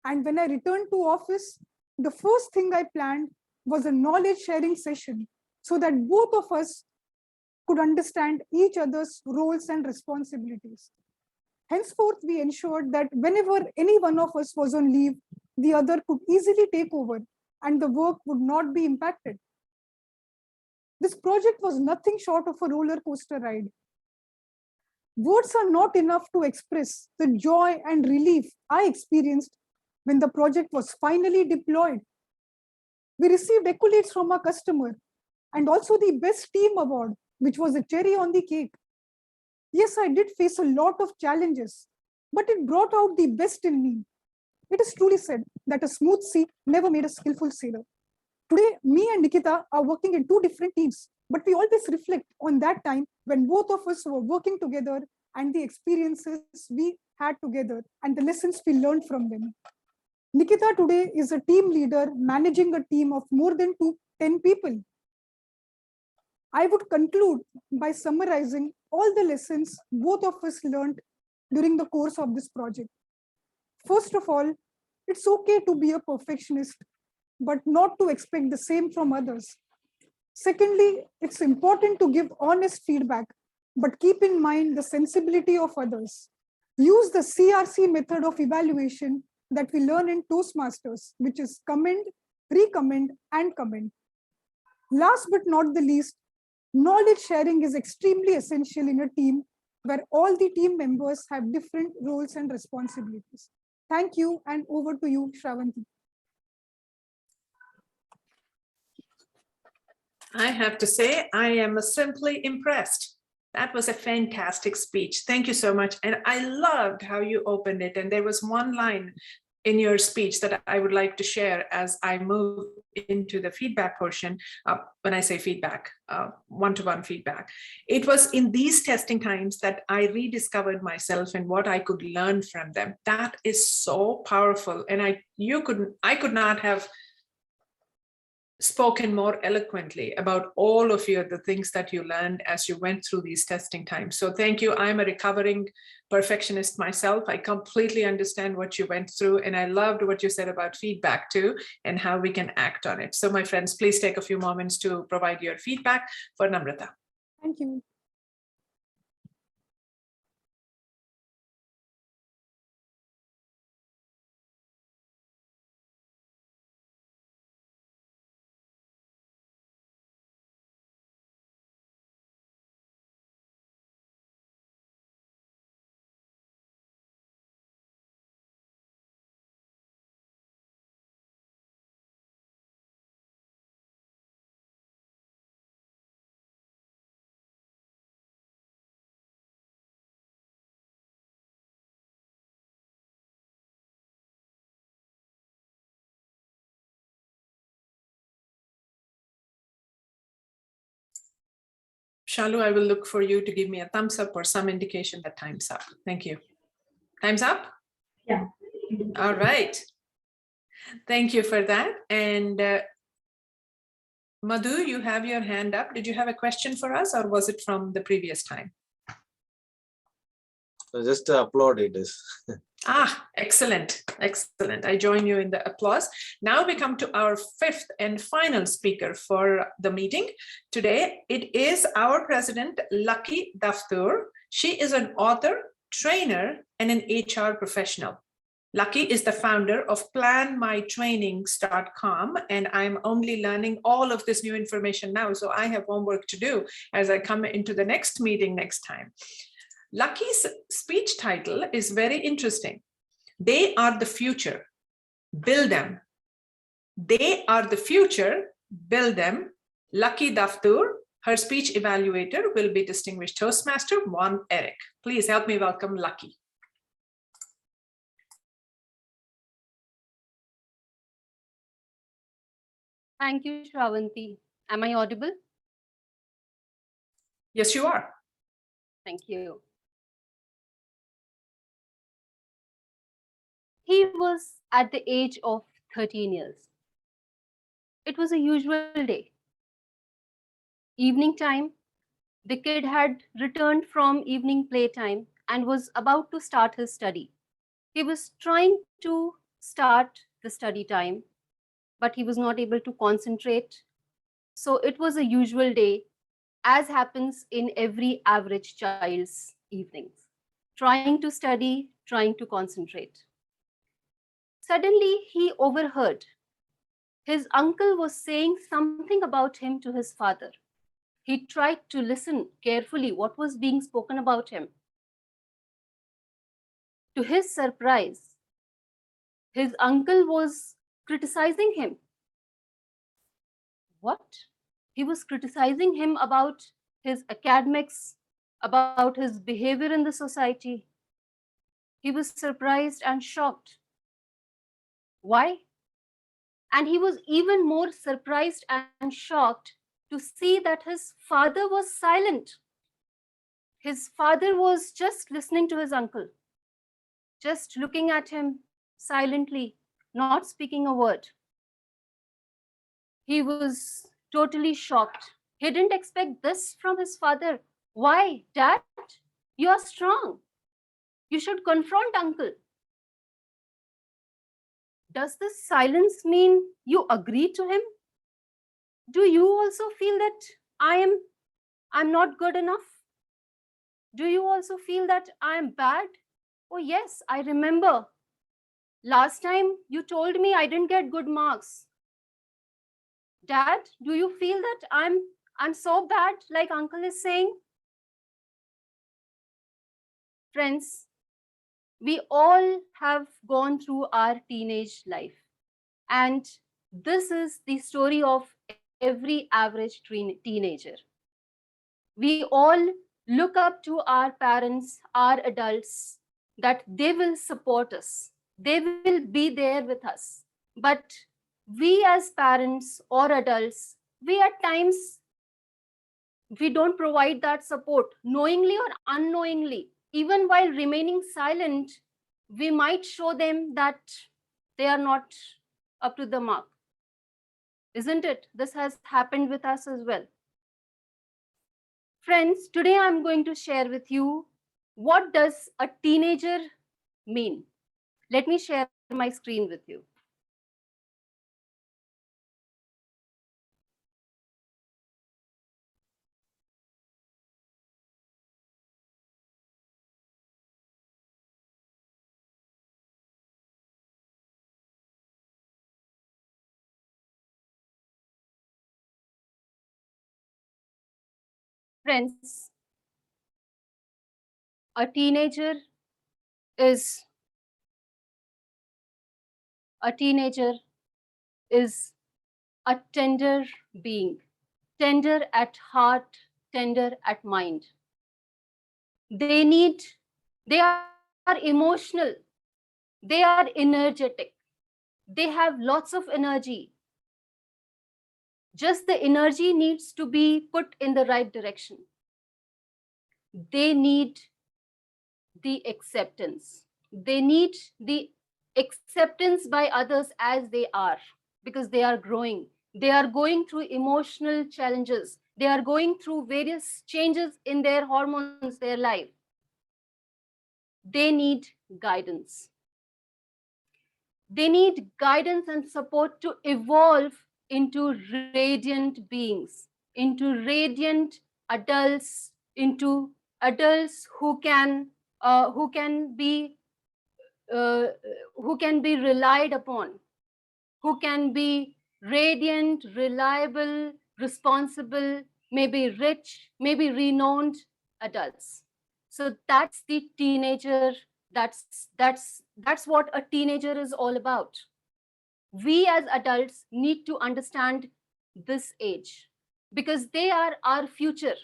And when I returned to office, the first thing I planned was a knowledge sharing session so that both of us could understand each other's roles and responsibilities. Henceforth, we ensured that whenever any one of us was on leave, the other could easily take over and the work would not be impacted. This project was nothing short of a roller coaster ride. Words are not enough to express the joy and relief I experienced when the project was finally deployed. We received accolades from our customer and also the Best Team Award, which was a cherry on the cake. Yes, I did face a lot of challenges, but it brought out the best in me. It is truly said that a smooth sea never made a skillful sailor. Today, me and Nikita are working in two different teams, but we always reflect on that time when both of us were working together and the experiences we had together and the lessons we learned from them. Nikita today is a team leader managing a team of more than 10 people. I would conclude by summarizing all the lessons both of us learned during the course of this project. First of all, it's okay to be a perfectionist, but not to expect the same from others. Secondly, it's important to give honest feedback, but keep in mind the sensibility of others. Use the CRC method of evaluation that we learn in Toastmasters, which is commend, recommend, and commend. Last but not the least, knowledge sharing is extremely essential in a team where all the team members have different roles and responsibilities. Thank you, and over to you, Shravanti. I have to say, I am simply impressed. That was a fantastic speech. Thank you so much. And I loved how you opened it. And there was one line in your speech that I would like to share as I move into the feedback portion. When I say feedback, one-to-one feedback. It was in these testing times that I rediscovered myself and what I could learn from them. That is so powerful. And I could not have spoken more eloquently about all of the things that you learned as you went through these testing times. So thank you. I'm a recovering perfectionist myself. I completely understand what you went through, and I loved what you said about feedback too, and how we can act on it. So my friends, please take a few moments to provide your feedback for Namrata. Thank you. Shalu, I will look for you to give me a thumbs up or some indication that time's up. Thank you. Time's up? Yeah. All right. Thank you for that. And Madhu, you have your hand up. Did you have a question for us, or was it from the previous time? So just to applaud it is. Excellent. Excellent. I join you in the applause. Now we come to our fifth and final speaker for the meeting. Today, it is our president, Lucky Daftur. She is an author, trainer, and an HR professional. Lucky is the founder of planmytrainings.com, and I'm only learning all of this new information now, so I have homework to do as I come into the next meeting next time. Lucky's speech title is very interesting. They are the future, build them. They are the future, build them. Lucky Daftur, her speech evaluator will be distinguished Toastmaster Juan Eric. Please help me welcome Lucky. Thank you, Shravanti. Am I audible? Yes, you are. Thank you. He was at the age of 13 years. It was a usual day. Evening time, the kid had returned from evening playtime and was about to start his study. He was trying to start the study time, but he was not able to concentrate. So it was a usual day, as happens in every average child's evenings. Trying to study, trying to concentrate. Suddenly, he overheard His uncle was saying something about him to his father. He tried to listen carefully what was being spoken about him. To his surprise, his uncle was criticizing him. What? He was criticizing him about his academics, about his behavior in the society. He was surprised and shocked. Why? And he was even more surprised and shocked to see that his father was silent. His father was just listening to his uncle, just looking at him silently, not speaking a word. He was totally shocked. He didn't expect this from his father. Why, Dad? You are strong. You should confront uncle. Does this silence mean you agree to him? Do you also feel that I'm not good enough? Do you also feel that I am bad? Oh yes, I remember. Last time you told me I didn't get good marks. Dad, do you feel that I'm so bad like uncle is saying? Friends, we all have gone through our teenage life. And this is the story of every average teenager. We all look up to our parents, our adults, that they will support us. They will be there with us. But we as parents or adults, we at times, we don't provide that support knowingly or unknowingly. Even while remaining silent, we might show them that they are not up to the mark. Isn't it? This has happened with us as well. Friends, today I'm going to share with you what does a teenager mean. Let me share my screen with you. Friends, a teenager is a tender being, tender at heart, tender at mind. They are emotional, they are energetic, they have lots of energy. Just the energy needs to be put in the right direction. They need the acceptance. They need the acceptance by others as they are, because they are growing. They are going through emotional challenges. They are going through various changes in their hormones, their life. They need guidance. They need guidance and support to evolve into radiant beings, into radiant adults, into adults who can be relied upon, who can be radiant, reliable, responsible, maybe rich, maybe renowned adults. So that's the teenager. That's what a teenager is all about. We as adults need to understand this age because they are our future.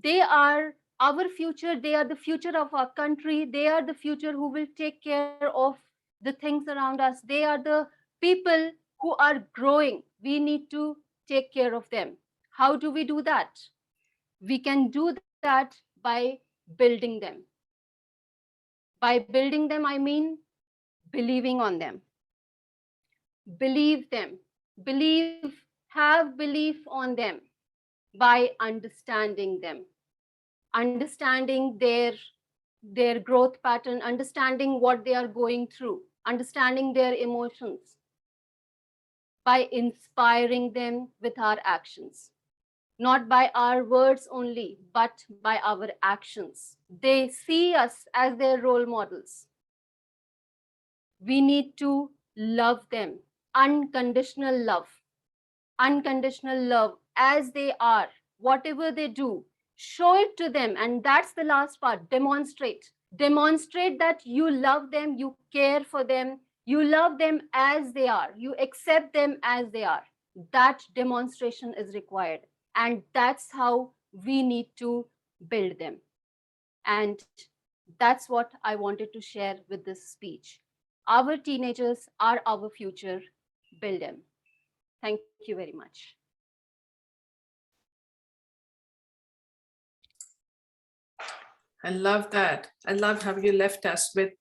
They are our future. They are the future of our country. They are the future who will take care of the things around us. They are the people who are growing. We need to take care of them. How do we do that? We can do that by building them. By building them, I mean believing on them. Believe them. Have belief on them by understanding them. Understanding their growth pattern, understanding what they are going through, understanding their emotions, by inspiring them with our actions, not by our words only, but by our actions. They see us as their role models. We need to love them. unconditional love. Unconditional love as they are, whatever they do, show it to them. And that's the last part. Demonstrate. Demonstrate that you love them, you care for them, you love them as they are, you accept them as they are. That demonstration is required. And that's how we need to build them. And that's what I wanted to share with this speech. Our teenagers are our future. Build them. Thank you very much. I love that. I love how you left us with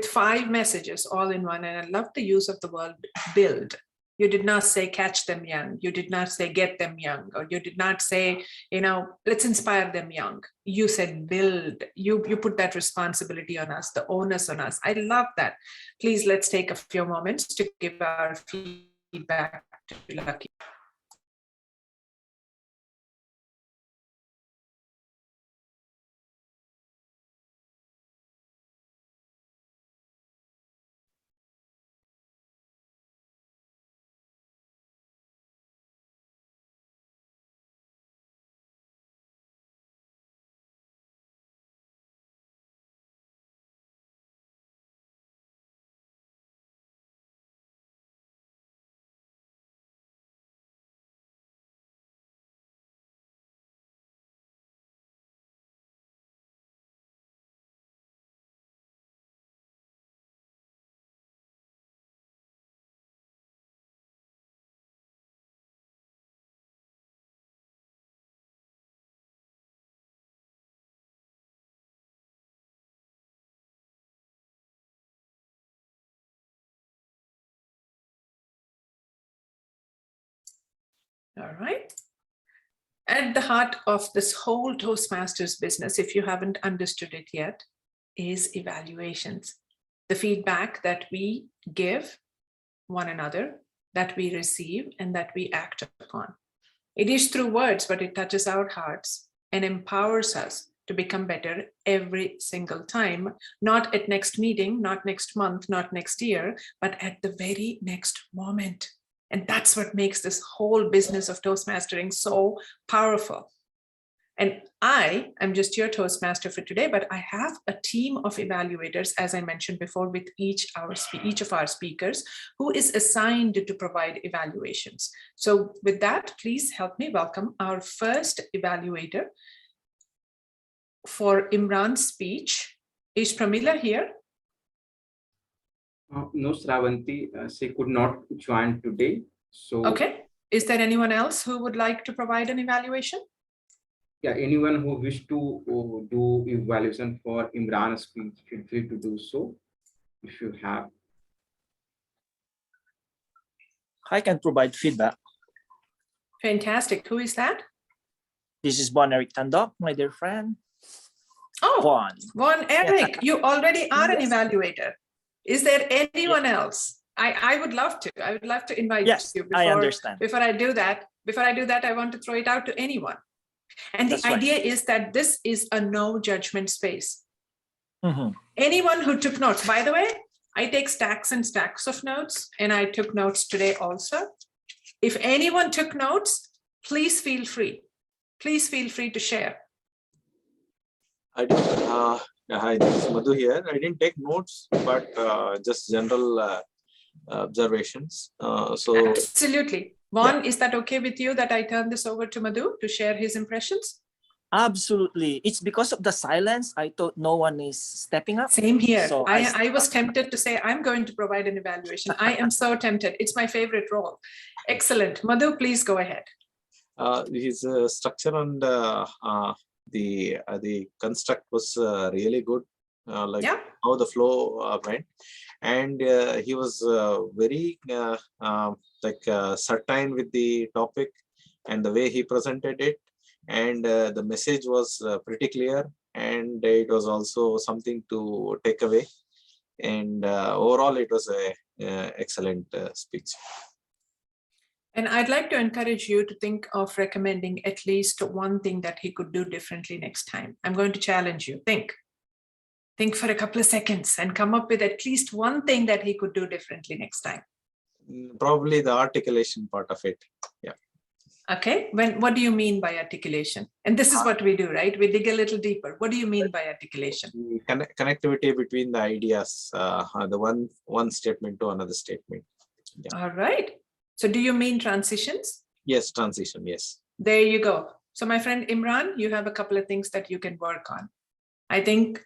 5 messages all in one. And I love the use of the word build. You did not say catch them young. You did not say get them young, or you did not say, let's inspire them young. You said build. You put that responsibility on us, the onus on us. I love that. Please, let's take a few moments to give our feedback to Lucky. All right. At the heart of this whole Toastmasters business, if you haven't understood it yet, is evaluations. The feedback that we give one another, that we receive, and that we act upon. It is through words, but it touches our hearts and empowers us to become better every single time, not at next meeting, not next month, not next year, but at the very next moment. And that's what makes this whole business of Toastmastering so powerful. And I am just your Toastmaster for today, but I have a team of evaluators, as I mentioned before, with each of our speakers, who is assigned to provide evaluations. So with that, please help me welcome our first evaluator for Imran's speech. Is Pramila here? No, Shravanti, she could not join today. So, okay. Is there anyone else who would like to provide an evaluation? Yeah, anyone who wish to do evaluation for Imran's speech, feel free to do so if you have. I can provide feedback. Fantastic. Who is that? This is Bon Eric Tandok, my dear friend. Oh, Von Eric, you already are an evaluator. Is there anyone else? I would love to. I would love to invite you. I understand. Before I do that, I want to throw it out to anyone. And the idea is that this is a no judgment space. Anyone who took notes, by the way, I take stacks and stacks of notes, and I took notes today also. If anyone took notes, please feel free. Please feel free to share. I did. Hi, this is Madhu here. I didn't take notes, but just general observations. Absolutely. Vaughn, is that okay with you that I turn this over to Madhu to share his impressions? Absolutely. It's because of the silence. I thought no one is stepping up. Same here. So I was tempted to say, I'm going to provide an evaluation. I am so tempted. It's my favorite role. Excellent. Madhu, please go ahead. His structure and the construct was really good. How the flow went, and he was very certain with the topic and the way he presented it, and the message was pretty clear, and it was also something to take away, and overall it was a excellent speech. And I'd like to encourage you to think of recommending at least one thing that he could do differently next time. I'm going to challenge you. Think for a couple of seconds and come up with at least one thing that he could do differently next time. Probably the articulation part of it. Yeah. Okay, what do you mean by articulation? And this is what we do, right? We dig a little deeper. What do you mean by articulation? Connectivity between the ideas, the one statement to another statement. Yeah. All right. So do you mean transitions? Yes, transition, yes. There you go. So my friend Imran, you have a couple of things that you can work on. I think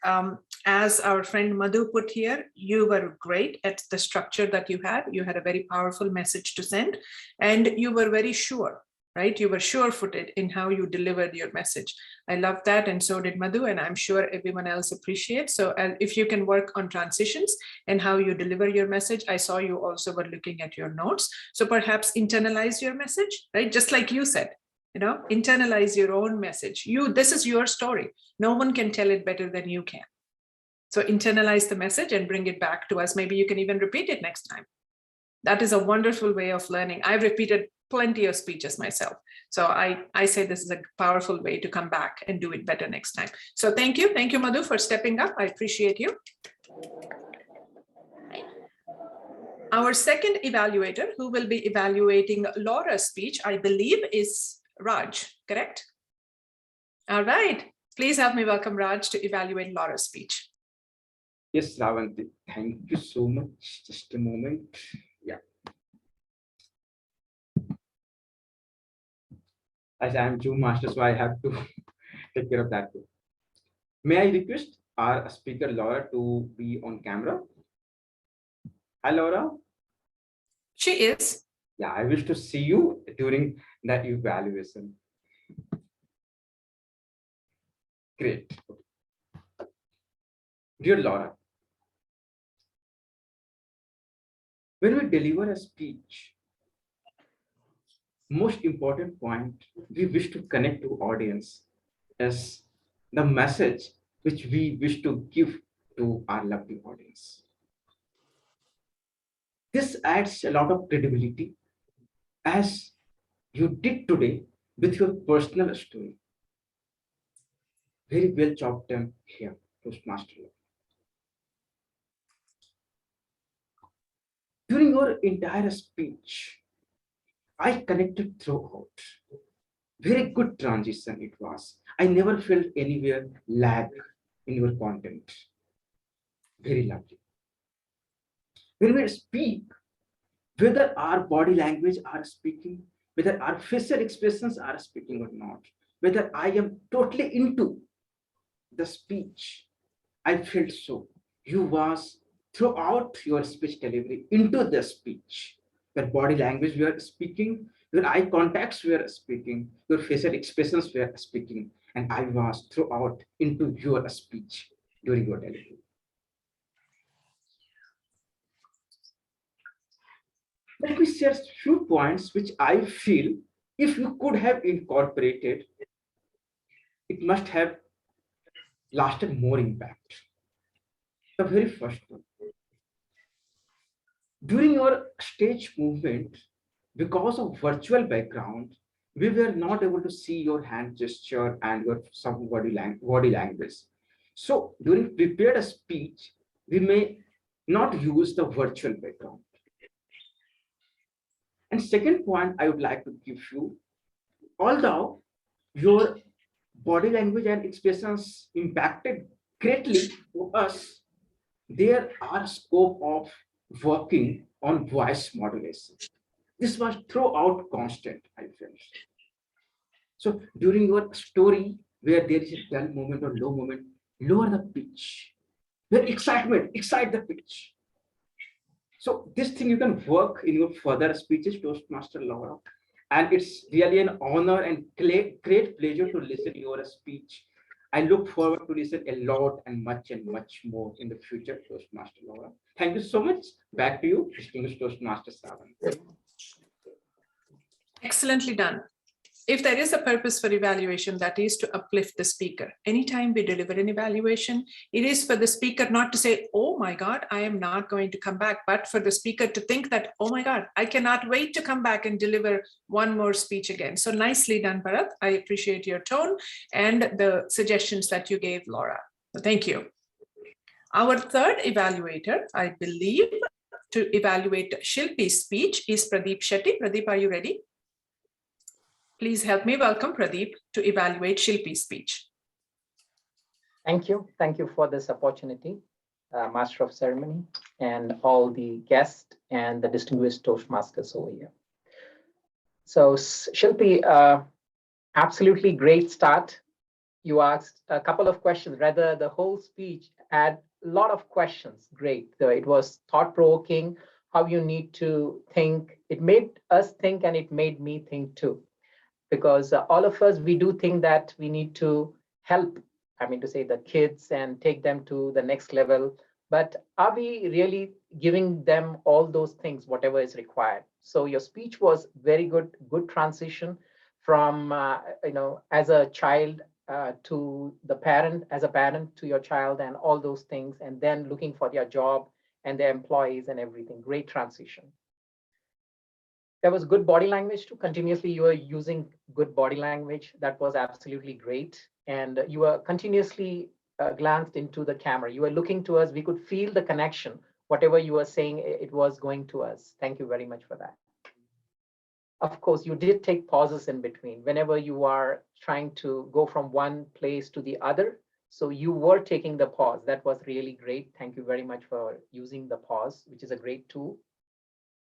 as our friend Madhu put here, you were great at the structure that you had. You had a very powerful message to send, and you were very sure, right? You were sure-footed in how you delivered your message. I love that, and so did Madhu, and I'm sure everyone else appreciates. So if you can work on transitions and how you deliver your message, I saw you also were looking at your notes. So perhaps internalize your message, right? Just like you said, you know, internalize your own message. This is your story. No one can tell it better than you can. So internalize the message and bring it back to us. Maybe you can even repeat it next time. That is a wonderful way of learning. I've repeated plenty of speeches myself. So I say this is a powerful way to come back and do it better next time. So thank you. Thank you, Madhu, for stepping up. I appreciate you. Our second evaluator who will be evaluating Laura's speech, I believe, is Raj, correct? All right. Please help me welcome Raj to evaluate Laura's speech. Yes, Ravanti, thank you so much. Just a moment. Yeah. As I am Toastmasters, so I have to take care of that too. May I request our speaker Laura to be on camera? Hi, Laura. She is. Yeah, I wish to see you during that evaluation. Great. Dear Laura, when we deliver a speech, most important point we wish to connect to audience is the message which we wish to give to our lovely audience. This adds a lot of credibility as you did today with your personal story. Very well chopped down here, Toastmaster. During your entire speech, I connected throughout. Very good transition it was. I never felt anywhere lag in your content. Very lovely. When we speak, whether our body language are speaking, whether our facial expressions are speaking or not, whether I am totally into the speech, I felt so. You was throughout your speech delivery into the speech. Your body language we are speaking, your eye contacts we are speaking, your facial expressions we are speaking, and I was throughout into your speech during your delivery. Let me share a few points which I feel if you could have incorporated, it must have lasted more impact. The very first one. During your stage movement, because of virtual background, we were not able to see your hand gesture and your some body language. So during prepared speech, we may not use the virtual background. And second point I would like to give you, although your body language and expressions impacted greatly to us, there are scope of working on voice modulation. This was throughout constant, I felt. So during your story, where there is a dull moment or low moment, lower the pitch. Where excitement, excite the pitch. So this thing you can work in your further speeches, Toastmaster Laura. And it's really an honor and great pleasure to listen to your speech. I look forward to listen a lot and much more in the future, Toastmaster Laura. Thank you so much. Back to you, distinguished Toastmaster Savan. Excellently done. If there is a purpose for evaluation, that is to uplift the speaker. Anytime we deliver an evaluation, it is for the speaker not to say, oh my God, I am not going to come back, but for the speaker to think that, oh my God, I cannot wait to come back and deliver one more speech again. So nicely done, Bharat. I appreciate your tone and the suggestions that you gave, Laura. So thank you. Our third evaluator, I believe, to evaluate Shilpi's speech is Pradeep Shetty. Pradeep, are you ready? Please help me welcome Pradeep to evaluate Shilpi's speech. Thank you. Thank you for this opportunity, Master of Ceremony, and all the guests and the distinguished Toastmasters over here. So Shilpi, absolutely great start. You asked a couple of questions, rather the whole speech had a lot of questions. Great. So it was thought-provoking, how you need to think. It made us think and it made me think too. Because all of us, we do think that we need to help, I mean to say the kids and take them to the next level. But are we really giving them all those things, whatever is required? So your speech was very good transition from, as a child to the parent, as a parent to your child and all those things, and then looking for their job and their employees and everything. Great transition. There was good body language too. Continuously, you were using good body language. That was absolutely great. And you were continuously glanced into the camera. You were looking to us. We could feel the connection. Whatever you were saying, it was going to us. Thank you very much for that. Of course, you did take pauses in between whenever you are trying to go from one place to the other. So you were taking the pause. That was really great. Thank you very much for using the pause, which is a great tool.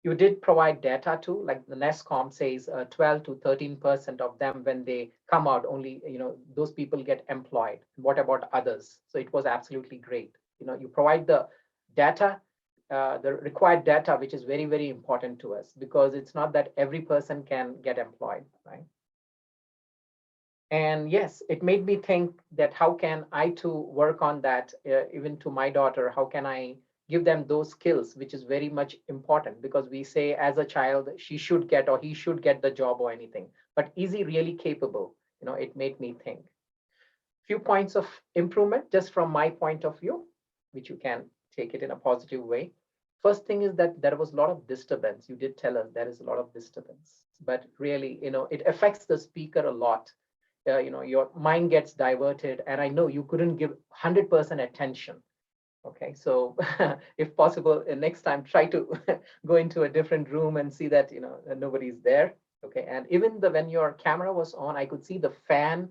You did provide data too, like the NESCOM says 12 to 13% of them, when they come out, only, those people get employed. What about others? So it was absolutely great. You provide the data, the required data, which is very, very important to us, because it's not that every person can get employed, right? And yes, it made me think that how can I too work on that, even to my daughter, how can I give them those skills, which is very much important, because we say as a child, she should get or he should get the job or anything, but is he really capable? It made me think. Few points of improvement just from my point of view, which you can take it in a positive way. First thing is that there was a lot of disturbance. You did tell us there is a lot of disturbance, but really, it affects the speaker a lot. Your mind gets diverted, and I know you couldn't give 100% attention. Okay, so if possible, next time try to go into a different room and see that nobody's there. Okay, and even when your camera was on, I could see the fan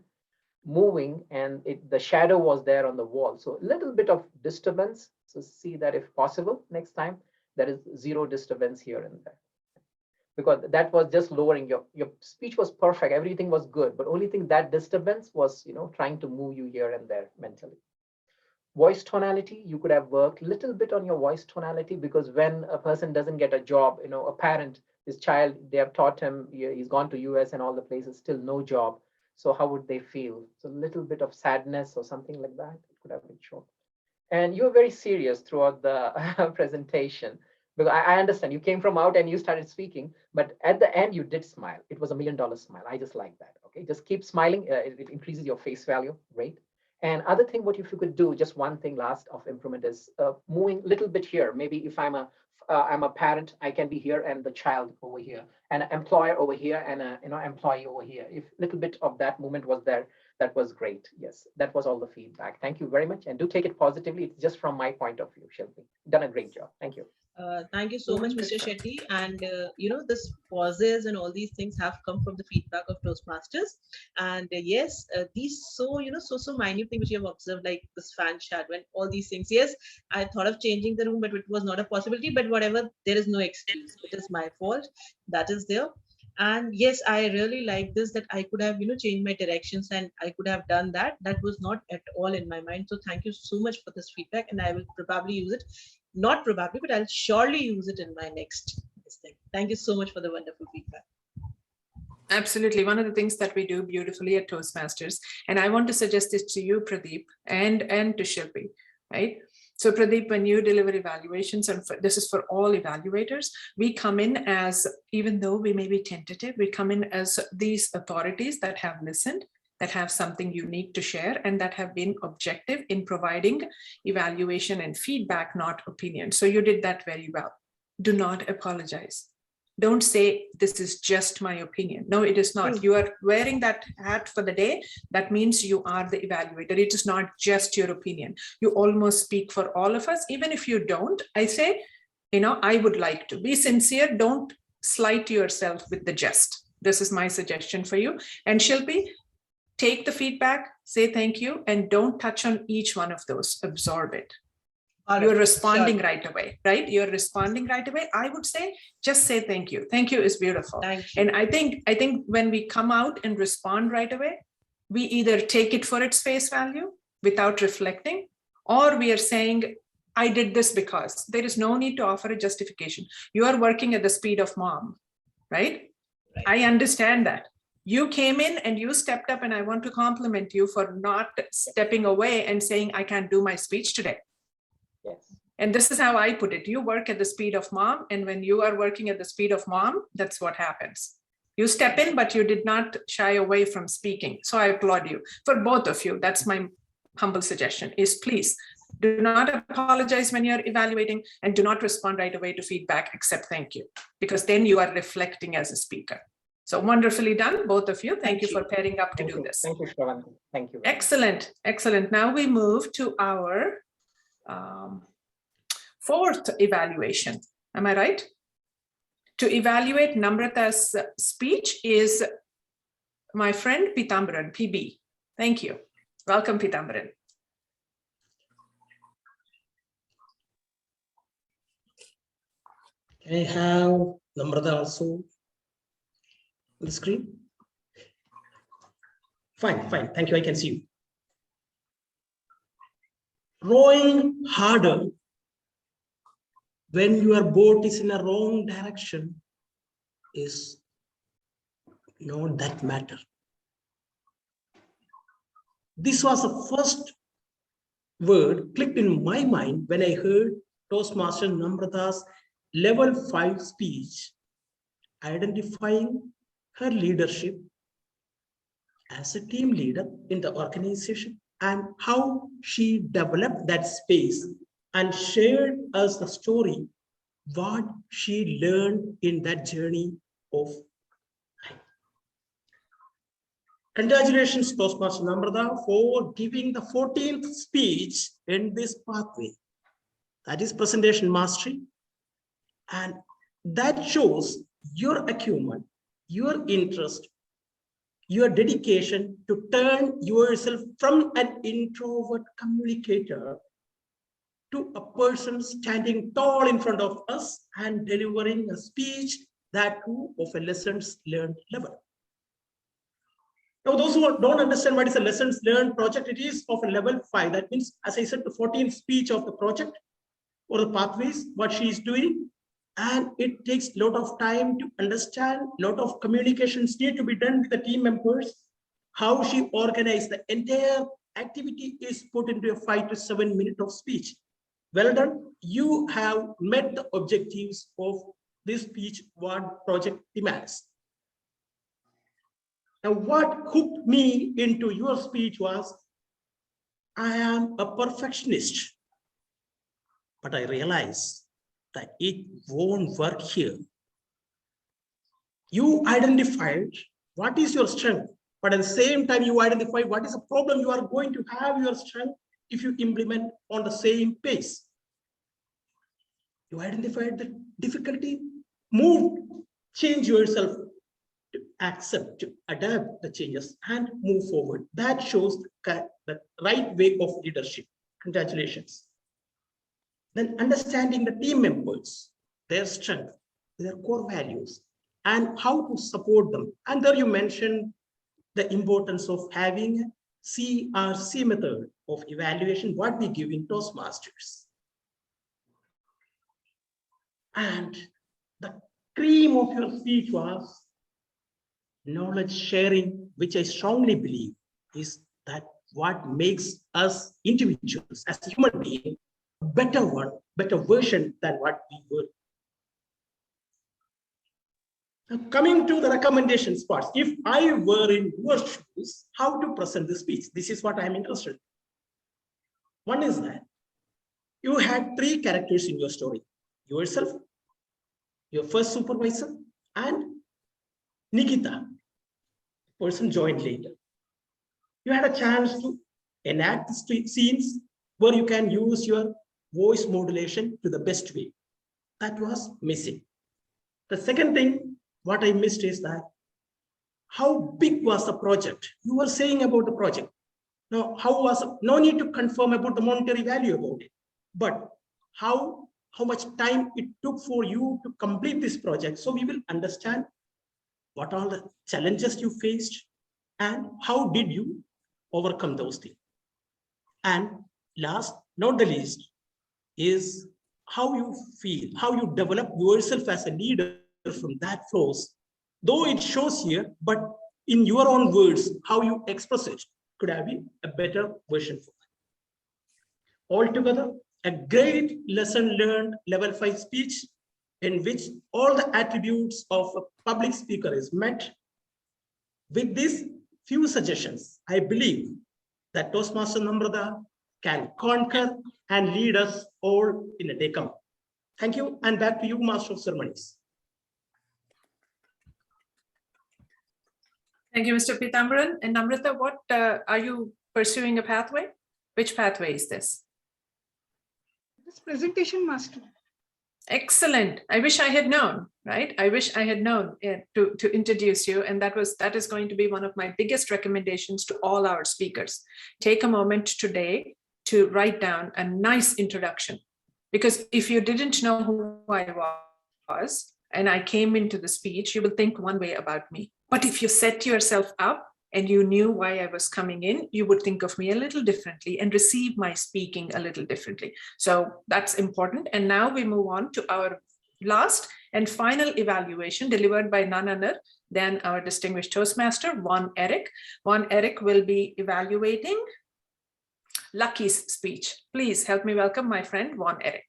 moving, and the shadow was there on the wall. So a little bit of disturbance. So see that if possible, next time there is zero disturbance here and there, because that was just lowering your speech was perfect. Everything was good, but only thing that disturbance was trying to move you here and there mentally. Voice tonality, you could have worked a little bit on your voice tonality, because when a person doesn't get a job, a parent, his child, they have taught him, he's gone to US and all the places, still no job. So how would they feel? So a little bit of sadness or something like that, it could have been shown. And you were very serious throughout the presentation, because I understand you came from out and you started speaking, but at the end you did smile. It was $1 million smile. I just like that. Okay, just keep smiling. It increases your face value. Great. And other thing, what if you could do, just one thing last of improvement is moving a little bit here. Maybe if I'm a parent, I can be here and the child over here, and an employer over here, and an employee over here. If a little bit of that movement was there, that was great. Yes, that was all the feedback. Thank you very much, and do take it positively. It's just from my point of view, Shilpi. Done a great job. Thank you. Thank you so much, Mr. Shetty. And this pauses and all these things have come from the feedback of Toastmasters. And yes, these so minute things which you have observed, like this fan shadow and all these things. Yes, I thought of changing the room, but it was not a possibility. But whatever, there is no excuse. It is my fault. That is there. And yes, I really like this, that I could have changed my directions and I could have done that. That was not at all in my mind. So thank you so much for this feedback, and I will probably use it. Not probably, but I'll surely use it in my next thing. Thank you so much for the wonderful feedback. Absolutely. One of the things that we do beautifully at Toastmasters, and I want to suggest this to you, Pradeep, and to Shilpi, right? So Pradeep, when you deliver evaluations, and this is for all evaluators, we come in as, even though we may be tentative, we come in as these authorities that have listened, that have something unique to share, and that have been objective in providing evaluation and feedback, not opinion. So you did that very well. Do not apologize. Don't say, this is just my opinion. No, it is not. You are wearing that hat for the day. That means you are the evaluator. It is not just your opinion. You almost speak for all of us. Even if you don't, I say, I would like to. Be sincere. Don't slight yourself with the jest. This is my suggestion for you. And Shilpi, take the feedback, say thank you, and don't touch on each one of those. Absorb it. All You're right, responding sure. right away, right? You're responding right away. I would say just say thank you. Thank you is beautiful. Thank you. And I think when we come out and respond right away, we either take it for its face value without reflecting, or we are saying, I did this because. There is no need to offer a justification. You are working at the speed of mom, right? I understand that. You came in and you stepped up, and I want to compliment you for not stepping away and saying, I can't do my speech today. Yes. And this is how I put it. You work at the speed of mom. And when you are working at the speed of mom, that's what happens. You step in, but you did not shy away from speaking. So I applaud you. For both of you, that's my humble suggestion is please do not apologize when you're evaluating, and do not respond right away to feedback except thank you, because then you are reflecting as a speaker. So wonderfully done, both of you. Thank you for pairing up to do this. Thank you, Shravanti. Thank you. Excellent, excellent. Now we move to our fourth evaluation. Am I right? To evaluate Namrata's speech is my friend Pitambaran, PB. Thank you. Welcome, Pitambaran. Can I have Namrata also on the screen? Fine, fine. Thank you. I can see you. Rowing harder when your boat is in a wrong direction is not that matter. This was the first word clicked in my mind when I heard Toastmaster Namrata's level 5 speech, identifying her leadership as a team leader in the organization and how she developed that space and shared us the story, what she learned in that journey of life. Congratulations, Toastmaster Namrata, for giving the 14th speech in this pathway. That is presentation mastery. And that shows your acumen, your interest, your dedication to turn yourself from an introvert communicator to a person standing tall in front of us and delivering a speech that too of a lessons learned level. Now, those who don't understand what is a lessons learned project, it is of a level 5. That means, as I said, the 14th speech of the project or the pathways, what she is doing. And it takes a lot of time to understand, a lot of communications need to be done with the team members. How she organized the entire activity is put into a 5 to 7 minutes of speech. Well done. You have met the objectives of this speech, what project demands. Now, what hooked me into your speech was, I am a perfectionist, but I realized that it won't work here. You identified what is your strength, but at the same time, you identify what is the problem you are going to have your strength if you implement on the same pace. You identified the difficulty, move, change yourself to accept, to adapt the changes and move forward. That shows the right way of leadership. Congratulations. Then understanding the team members, their strength, their core values, and how to support them. And there you mentioned the importance of having a CRC method of evaluation, what we give in Toastmasters. And the cream of your speech was knowledge sharing, which I strongly believe is that what makes us individuals as human beings a better one, better version than what we were. Now, coming to the recommendations parts, if I were in your shoes, how to present the speech? This is what I'm interested in. One is that you had 3 characters in your story: yourself, your first supervisor, and Nikita, person joined later. You had a chance to enact the scenes where you can use your voice modulation to the best way. that was missing. The second thing, what I missed is that how big was the project? You were saying about the project. Now, no need to confirm about the monetary value about it, but how much time it took for you to complete this project. So we will understand what are the challenges you faced and how did you overcome those things. And last, not the least, is how you feel, how you develop yourself as a leader from that flows. Though it shows here, but in your own words, how you express it could have been a better version for that. Altogether, a great lesson learned level 5 speech in which all the attributes of a public speaker is met. With these few suggestions, I believe that Toastmaster Namrata can conquer and lead us all in a day come. Thank you, and back to you, Master of Ceremonies. Thank you, Mr. Pitambaran. And Namrata, what are you pursuing a pathway? Which pathway is this? This presentation master. Excellent. I wish I had known, right? I wish I had known to introduce you. And that is going to be one of my biggest recommendations to all our speakers. Take a moment today to write down a nice introduction. Because if you didn't know who I was and I came into the speech, you will think one way about me. But if you set yourself up and you knew why I was coming in, you would think of me a little differently and receive my speaking a little differently. So that's important. And now we move on to our last and final evaluation delivered by none other than our distinguished Toastmaster, Juan Eric. Juan Eric will be evaluating Lucky's speech. Please help me welcome my friend, Juan Eric.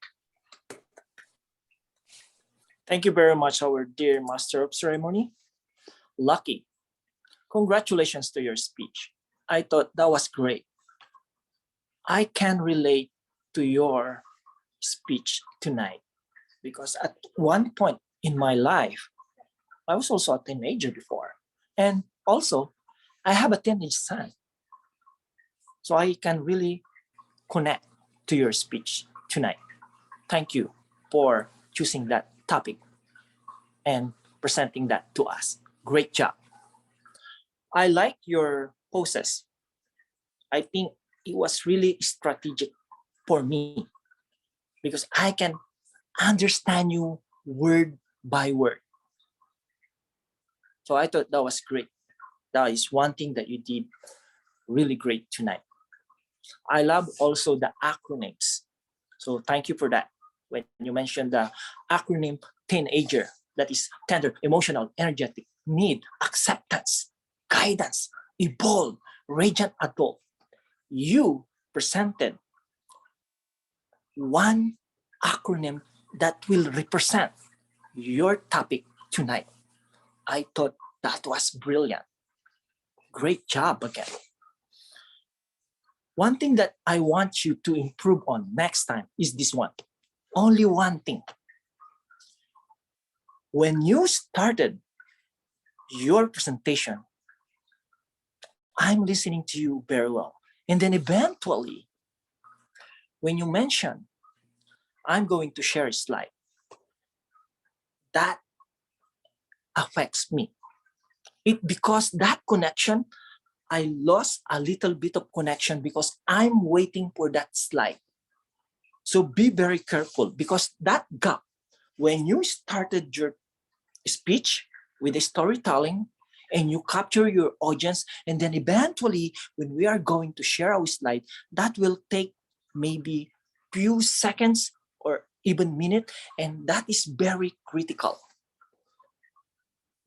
Thank you very much, our dear Master of Ceremony. Lucky, congratulations to your speech. I thought that was great. I can relate to your speech tonight because at one point in my life, I was also a teenager before. And also, I have a teenage son. So I can really connect to your speech tonight. Thank you for choosing that topic and presenting that to us. Great job. I like your poses. I think it was really strategic for me because I can understand you word by word. So I thought that was great. That is one thing that you did really great tonight. I love also the acronyms. So thank you for that. When you mentioned the acronym teenager, that is tender, emotional, energetic, need, acceptance, guidance, evolve, radiant adult. You presented one acronym that will represent your topic tonight. I thought that was brilliant. Great job again. One thing that I want you to improve on next time is this one. Only one thing. When you started your presentation, I'm listening to you very well. And then eventually, when you mention, I'm going to share a slide, that affects me. Because that connection, I lost a little bit of connection because I'm waiting for that slide. So be very careful because that gap, when you started your speech with the storytelling and you capture your audience, and then eventually when we are going to share our slide, that will take maybe few seconds or even minute, and that is very critical.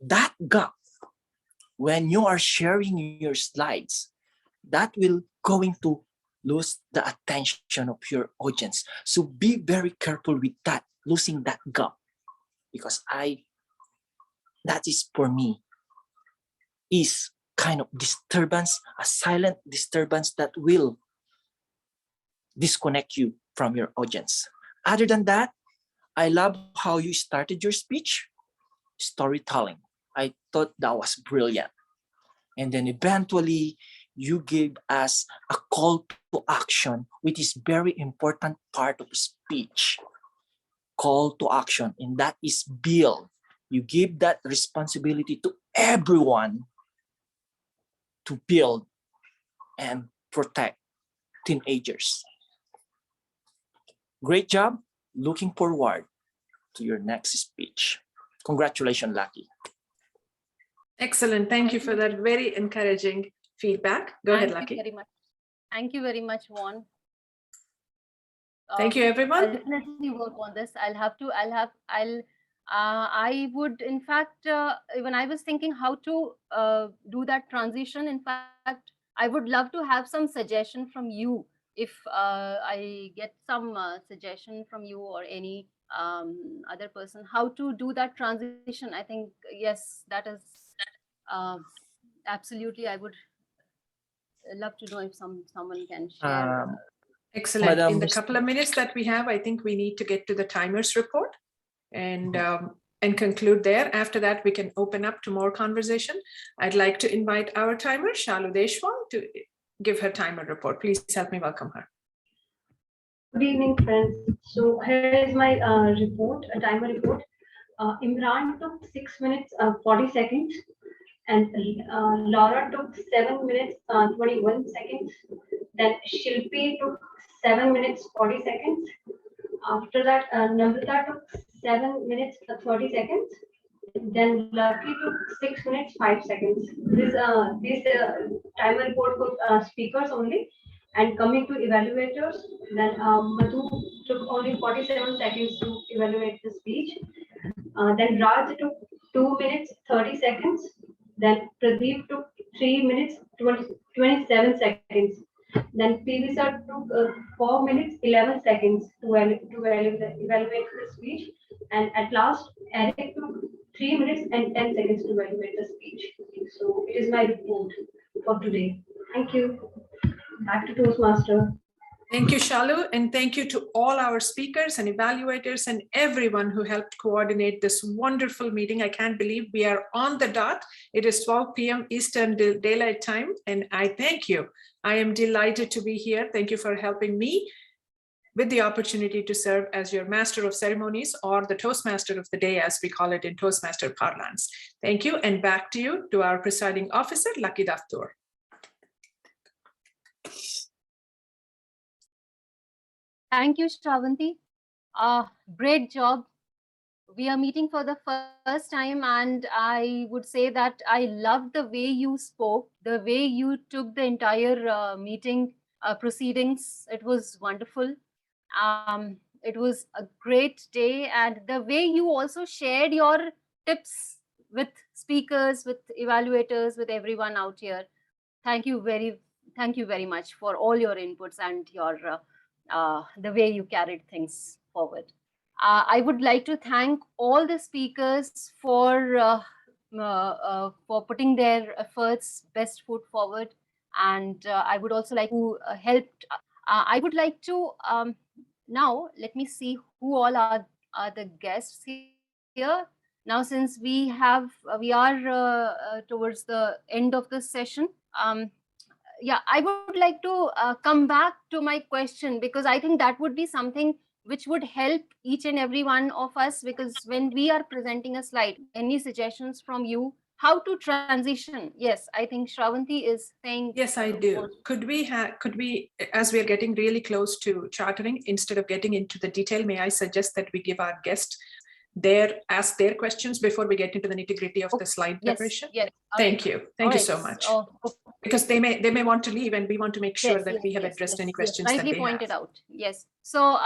That gap, when you are sharing your slides, that will going to lose the attention of your audience. So be very careful with that, losing that gap, because that is for me, is kind of disturbance, a silent disturbance that will disconnect you from your audience. Other than that, I love how you started your speech, storytelling. I thought that was brilliant. And then eventually you gave us a call to action, which is very important part of speech. call to action, and that is build. You give that responsibility to everyone to build and protect teenagers. Great job. Looking forward to your next speech. Congratulations, Lucky. Excellent. Thank you for that very encouraging feedback. Go ahead, Thank you Lucky. very much. Thank you very much, Juan. Thank you, I'll everyone. definitely work on this. I would, in fact, when I was thinking how to do that transition, in fact, I would love to have some suggestion from you. If I get some suggestion from you or any other person, how to do that transition, I think, yes, that is absolutely, I would love to know if someone can share. Excellent. Madam In the Miss- couple of minutes that we have, I think we need to get to the timers report and conclude there. After that, we can open up to more conversation. I'd like to invite our timer, Shalu Deshwal, to give her timer report. Please help me welcome her. Good evening, friends. So here is my report, a timer report. Imran took 6 minutes 40 seconds, and Laura took 7 minutes 21 seconds. Then Shilpi took 7 minutes 40 seconds. After that, Namrata took 7 minutes 30 seconds. Then Lucky took 6 minutes 5 seconds. This timer report for speakers only. And coming to evaluators, then Madhu took only 47 seconds to evaluate the speech. Then Raj took 2 minutes 30 seconds. Then Pradeep took 3 minutes 27 seconds. Then PV sir took 4 minutes 11 seconds to evaluate the speech. And at last, Eric took 3 minutes and 10 seconds to evaluate the speech. So it is my report for today. Thank you. Back to Toastmaster. Thank you, Shalu, and thank you to all our speakers and evaluators and everyone who helped coordinate this wonderful meeting. I can't believe we are on the dot. It is 12 p.m. Eastern Daylight Time, and I thank you. I am delighted to be here. Thank you for helping me with the opportunity to serve as your Master of Ceremonies, or the Toastmaster of the Day, as we call it in Toastmaster parlance. Thank you, and back to you, to our Presiding Officer, Lucky Daftur. Thank you, Shravanti. Great job. We are meeting for the first time, and I would say that I loved the way you spoke, the way you took the entire meeting proceedings. It was wonderful. It was a great day, and the way you also shared your tips with speakers, with evaluators, with everyone out here. Thank you very much for all your inputs and your the way you carried things forward. I would like to thank all the speakers for putting their efforts, best foot forward, and I would also like to help. I would like to now let me see who all are the guests here. Now, since we are towards the end of the session. Yeah, I would like to come back to my question, because I think that would be something which would help each and every one of us, because when we are presenting a slide, any suggestions from you, how to transition? Yes, I think Shravanti is saying. Yes, I do. Could we, as we are getting really close to chartering, instead of getting into the detail, may I suggest that we give our guest ask their questions before we get into the nitty-gritty of the slide preparation? Yes. Thank you. Thank you so much. Because they may want to leave, and we want to make sure that we have addressed any questions that rightly they pointed have. out. Yes. So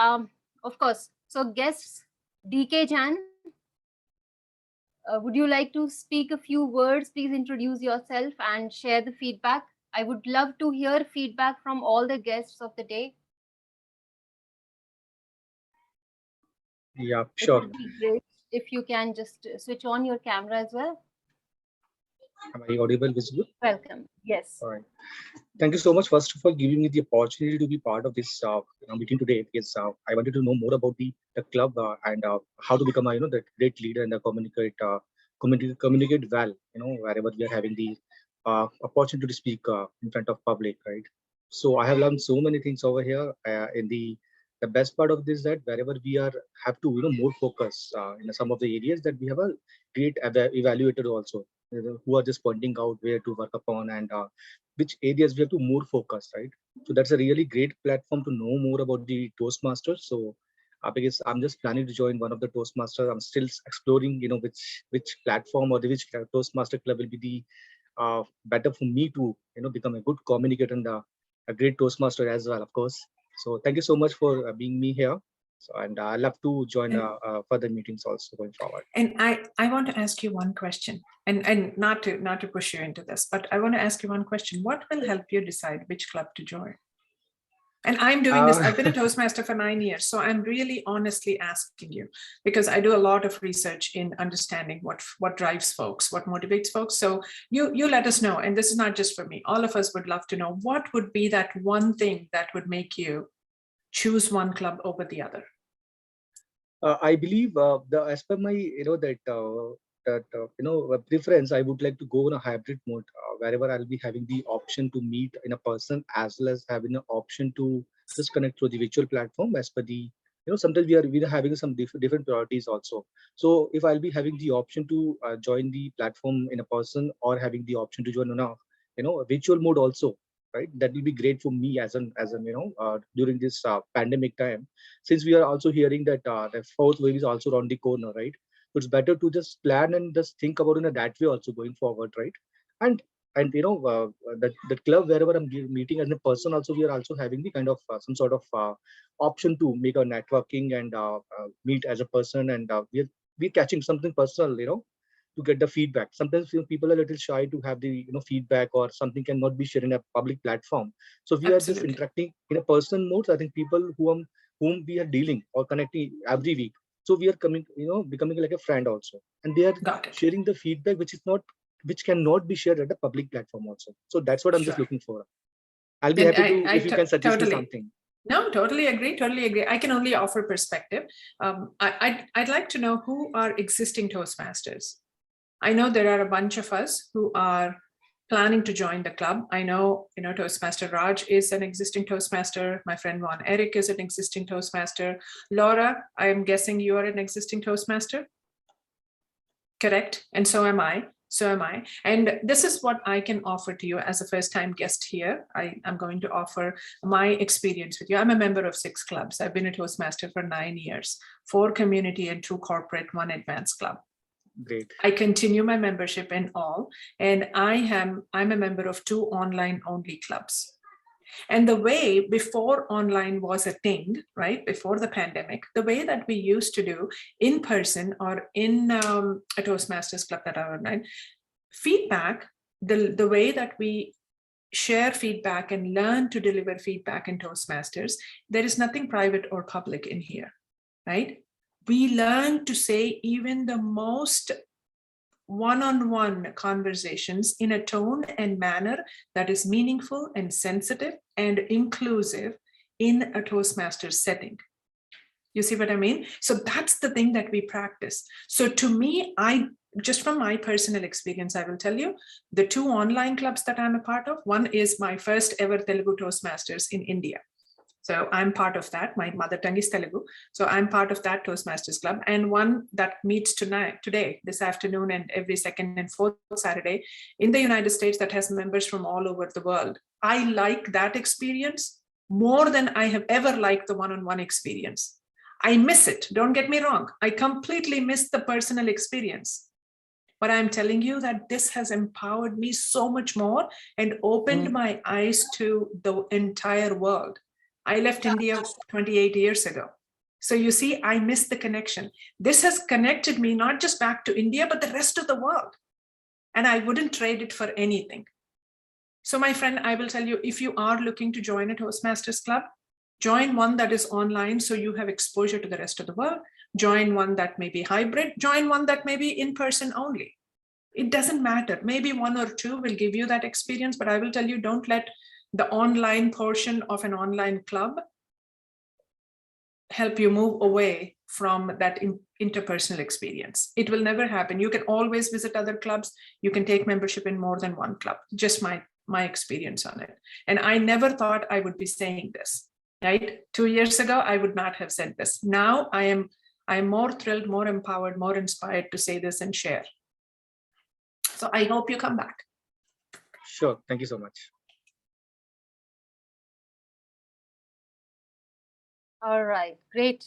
of course, so guests, DK Jan, would you like to speak a few words? Please introduce yourself and share the feedback. I would love to hear feedback from all the guests of the day. Yeah, sure. It would be great if you can just switch on your camera as well. Am I audible, visible? Welcome. Yes. All right. Thank you so much, first of all, giving me the opportunity to be part of this meeting today, because I wanted to know more about the club and how to become the great leader and communicate well, wherever we are having the opportunity to speak in front of public, right? So I have learned so many things over here in the the best part of this is that wherever we are have to more focus in some of the areas, that we have a great evaluator also, who are just pointing out where to work upon and which areas we have to more focus, right? So that's a really great platform to know more about the Toastmasters. So because I'm just planning to join one of the Toastmasters, I'm still exploring which platform or which Toastmaster club will be the better for me to become a good communicator and a great Toastmaster as well, of course. So thank you so much for being me here. So, and I love to join further meetings also going forward. And I want to ask you one question, and not to push you into this, but I want to ask you one question. What will help you decide which club to join? And I'm doing this. I've been a Toastmaster for 9 years. So I'm really honestly asking you, because I do a lot of research in understanding what drives folks, what motivates folks. So you let us know. And this is not just for me. All of us would love to know what would be that one thing that would make you choose one club over the other. I believe as per my preference, I would like to go in a hybrid mode wherever I'll be having the option to meet in a person, as well as having an option to just connect through the virtual platform. As per the sometimes we are having some different priorities also. So if I'll be having the option to join the platform in a person, or having the option to join on a virtual mode also, right, that will be great for me as an during this pandemic time, since we are also hearing that the fourth wave is also around the corner, right? So it's better to just plan and just think about in that way also going forward, right? And the club wherever I'm meeting as a person also, we are also having the kind of some sort of option to make a networking and meet as a person, and we're catching something personal, to get the feedback. Sometimes people are a little shy to have the feedback, or something cannot be shared in a public platform. So we are just interacting in a person mode. So I think people whom we are dealing or connecting every week, so we are becoming like a friend also, and they are sharing the feedback which cannot be shared at the public platform also. So that's what I'm just looking for. I'll be happy to if you can suggest me something. No, totally agree. I can only offer perspective. I'd like to know who are existing Toastmasters. I know there are a bunch of us who are planning to join the club. I know, Toastmaster Raj is an existing Toastmaster. My friend Juan Eric is an existing Toastmaster. Laura, I am guessing you are an existing Toastmaster. Correct? And so am I. And this is what I can offer to you as a first-time guest here. I'm going to offer my experience with you. I'm a member of 6 clubs. I've been a Toastmaster for 9 years, 4 community and 2 corporate, 1 advanced club. Great. I continue my membership in all, and I'm a member of 2 online only clubs. And the way before online was a thing, right, before the pandemic, the way that we used to do in person or in a Toastmasters club that are online, feedback, the way that we share feedback and learn to deliver feedback in Toastmasters, there is nothing private or public in here, right? We learn to say even the most one-on-one conversations in a tone and manner that is meaningful and sensitive and inclusive in a Toastmasters setting. You see what I mean? So that's the thing that we practice. So to me, just from my personal experience, I will tell you, the 2 online clubs that I'm a part of, one is my first ever Telugu Toastmasters in India. So I'm part of that. My mother tongue is Telugu. So I'm part of that Toastmasters club, and one that meets today, this afternoon, and every second and fourth Saturday in the United States, that has members from all over the world. I like that experience more than I have ever liked the one-on-one experience. I miss it. Don't get me wrong. I completely miss the personal experience. But I'm telling you that this has empowered me so much more and opened my eyes to the entire world. I left India 28 years ago. So you see, I miss the connection. This has connected me not just back to India, but the rest of the world. And I wouldn't trade it for anything. So my friend, I will tell you, if you are looking to join a Toastmasters club, join one that is online so you have exposure to the rest of the world. Join one that may be hybrid. Join one that may be in person only. It doesn't matter. Maybe 1 or 2 will give you that experience, but I will tell you, don't let the online portion of an online club help you move away from that interpersonal experience. It will never happen. You can always visit other clubs. You can take membership in more than 1 club. Just my experience on it. And I never thought I would be saying this. right? 2 years ago, I would not have said this. Now I am more thrilled, more empowered, more inspired to say this and share. So I hope you come back. Sure. Thank you so much. All right, great.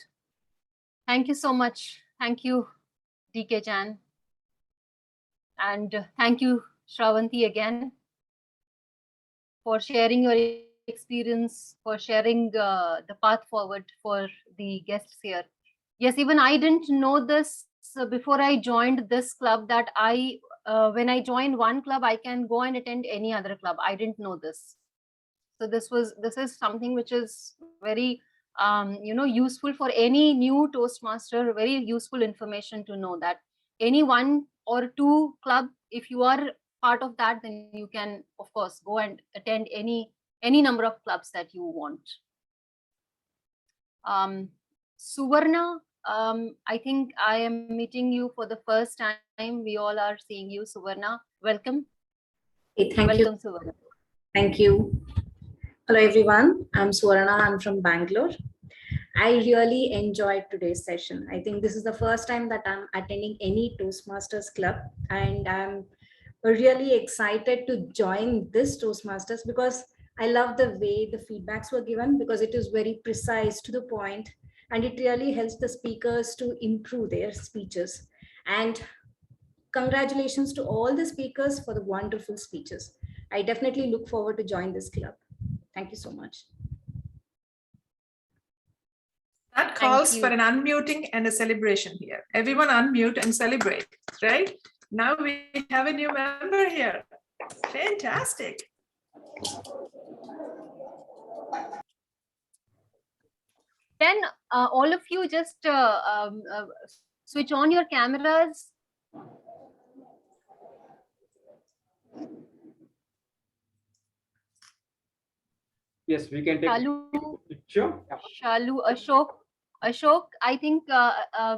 Thank you so much. Thank you, DK Jan. And thank you, Shravanti, again, for sharing your experience, for sharing the path forward for the guests here. Yes, even I didn't know this before I joined this club, that when I join one club, I can go and attend any other club. I didn't know this. So this is something which is very useful for any new Toastmaster, very useful information to know that any 1 or 2 club, if you are part of that, then you can, of course, go and attend any number of clubs that you want. Suvarna, I think I am meeting you for the first time. We all are seeing you, Suvarna. Welcome. Hey, thank you. Welcome, Suvarna. Thank you. Hello, everyone. I'm Suvarna. I'm from Bangalore. I really enjoyed today's session. I think this is the first time that I'm attending any Toastmasters club, and I'm really excited to join this Toastmasters because I love the way the feedbacks were given, because it is very precise, to the point, and it really helps the speakers to improve their speeches. And congratulations to all the speakers for the wonderful speeches. I definitely look forward to join this club. Thank you so much. That calls for an unmuting and a celebration here. Everyone unmute and celebrate, right? Now we have a new member here. Fantastic. Then all of you just switch on your cameras. Yes, we can take Shalu, picture. Shalu, Ashok, I think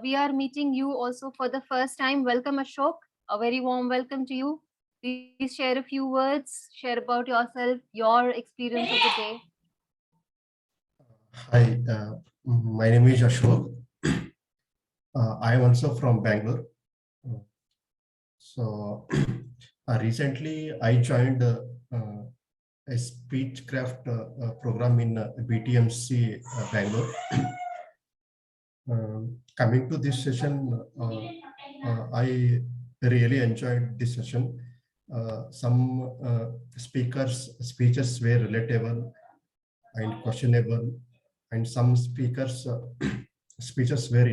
we are meeting you also for the first time. Welcome, Ashok. A very warm welcome to you. Please share a few words, share about yourself, your experience of the day. Hi, my name is Ashok. I am also from Bangalore. So recently I joined a speechcraft program in BTMC Bangalore. Coming to this session, I really enjoyed this session. Some speakers' speeches were relatable and questionable, and some speakers' speeches were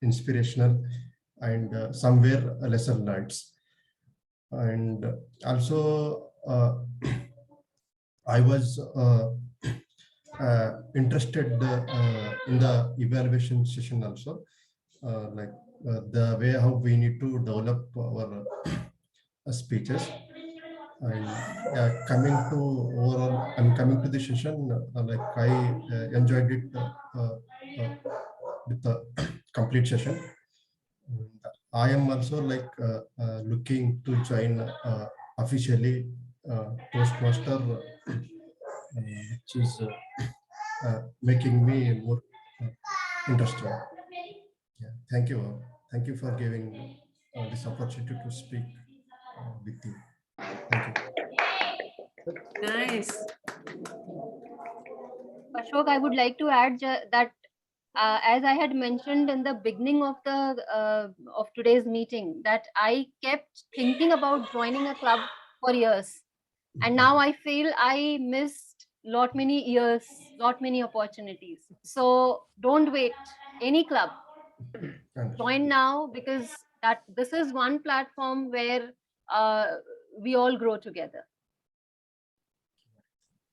inspirational, and some were lesson learned. And also, I was interested in the evaluation session also, the way how we need to develop our speeches. And coming to overall, I'm coming to the session, I enjoyed it with the complete session. I am also looking to join officially Toastmaster, which is making me more interested. Yeah, thank you. Thank you for giving this opportunity to speak with you. Thank you. Nice. Ashok, I would like to add that as I had mentioned in the beginning of today's meeting, that I kept thinking about joining a club for years, and now I feel I missed lot many years, lot many opportunities. So don't wait. Any club, join now, because this is one platform where we all grow together.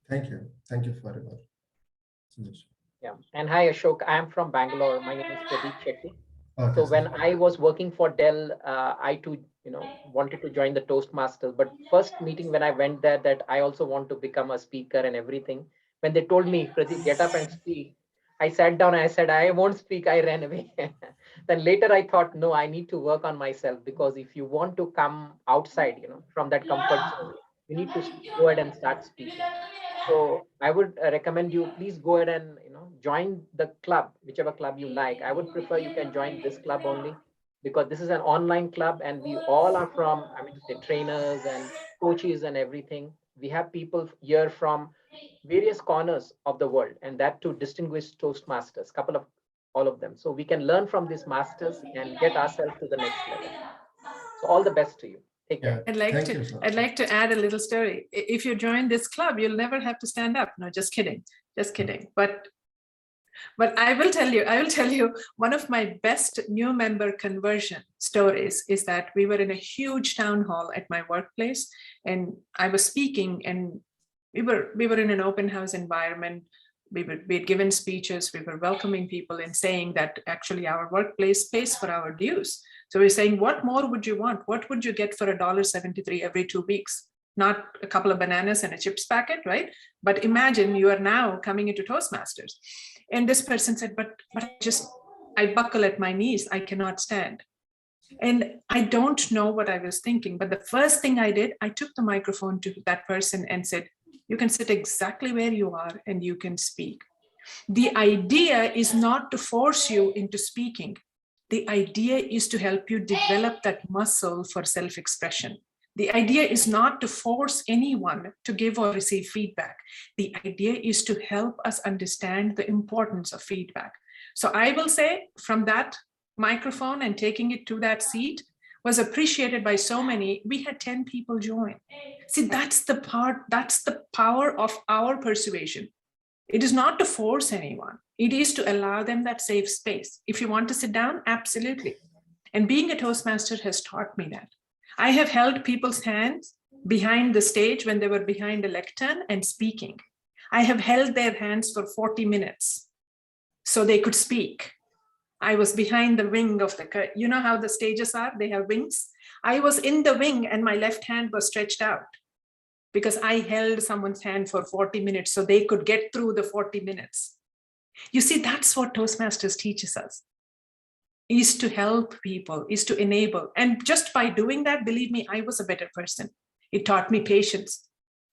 Thank you. Thank you for your suggestion. Yeah, and hi Ashok, I am from Bangalore. My name is Pradeep Shetty. Okay, So when I was working for Dell, I too, wanted to join the Toastmasters. But first meeting when I went there, that I also want to become a speaker and everything. When they told me, Pradeep, get up and speak, I sat down and I said, I won't speak. I ran away. Then later I thought, no, I need to work on myself, because if you want to come outside, from that comfort zone, you need to go ahead and start speaking. So I would recommend you please go ahead and join the club, whichever club you like. I would prefer you can join this club only, because this is an online club and we all are from, I mean to say, trainers and coaches and everything. We have people here from various corners of the world, and that too distinguished Toastmasters, couple of all of them. So we can learn from these masters and get ourselves to the next level. So all the best to you. Take care. I'd like to add a little story. If you join this club, you'll never have to stand up. No, just kidding. Just kidding. But I will tell you, one of my best new member conversion stories is that we were in a huge town hall at my workplace, and I was speaking, and we were in an open house environment. We had given speeches, we were welcoming people and saying that actually our workplace pays for our dues. So we're saying, what more would you want? What would you get for $1.73 every 2 weeks? Not a couple of bananas and a chips packet, right? But imagine you are now coming into Toastmasters. And this person said, but I buckle at my knees, I cannot stand. And I don't know what I was thinking, but the first thing I did, I took the microphone to that person and said, you can sit exactly where you are and you can speak. The idea is not to force you into speaking. The idea is to help you develop that muscle for self-expression. The idea is not to force anyone to give or receive feedback. The idea is to help us understand the importance of feedback. So I will say, from that microphone and taking it to that seat was appreciated by so many. We had 10 people join. See, that's the power of our persuasion. It is not to force anyone. It is to allow them that safe space. If you want to sit down, absolutely. And being a Toastmaster has taught me that. I have held people's hands behind the stage when they were behind a lectern and speaking. I have held their hands for 40 minutes so they could speak. I was behind the wing of the, you know how the stages are, they have wings. I was in the wing and my left hand was stretched out because I held someone's hand for 40 minutes so they could get through the 40 minutes. You see, that's what Toastmasters teaches us, is to help people, is to enable. And just by doing that, believe me, I was a better person. It taught me patience.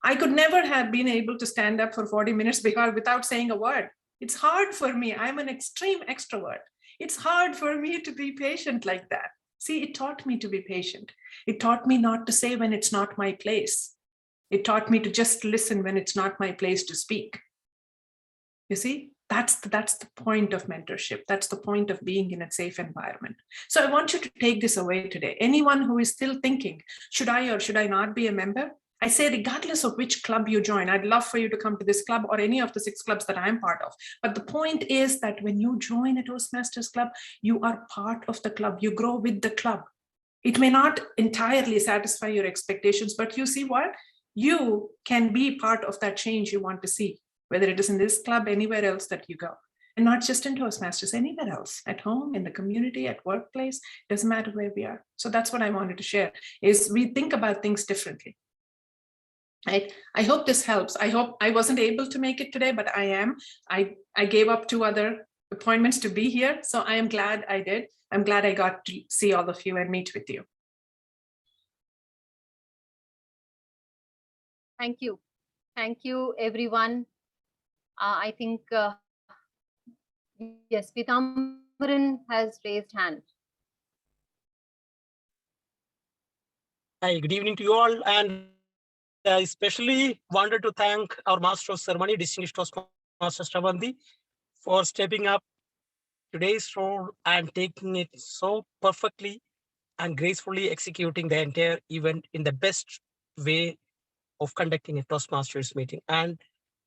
I could never have been able to stand up for 40 minutes without saying a word. It's hard for me. I'm an extreme extrovert. It's hard for me to be patient like that. See, it taught me to be patient. It taught me not to say when it's not my place. It taught me to just listen when it's not my place to speak. You see, that's the point of mentorship. That's the point of being in a safe environment. So I want you to take this away today. Anyone who is still thinking, should I or should I not be a member? I say, regardless of which club you join, I'd love for you to come to this club or any of the 6 clubs that I'm part of. But the point is that when you join a Toastmasters club, you are part of the club. You grow with the club. It may not entirely satisfy your expectations, but you see what? You can be part of that change you want to see, whether it is in this club, anywhere else that you go. And not just in Toastmasters, anywhere else, at home, in the community, at workplace, doesn't matter where we are. So that's what I wanted to share, is we think about things differently. Right? I hope this helps. I hope I wasn't able to make it today, but I am. I gave up 2 other appointments to be here. So I am glad I did. I'm glad I got to see all of you and meet with you. Thank you. Thank you, everyone. I think, yes, Pitambaran has raised hand. Hi, good evening to you all. And I especially wanted to thank our Master of Ceremony, Distinguished Toastmaster Shravanti, for stepping up today's role and taking it so perfectly and gracefully executing the entire event in the best way of conducting a Toastmasters meeting. And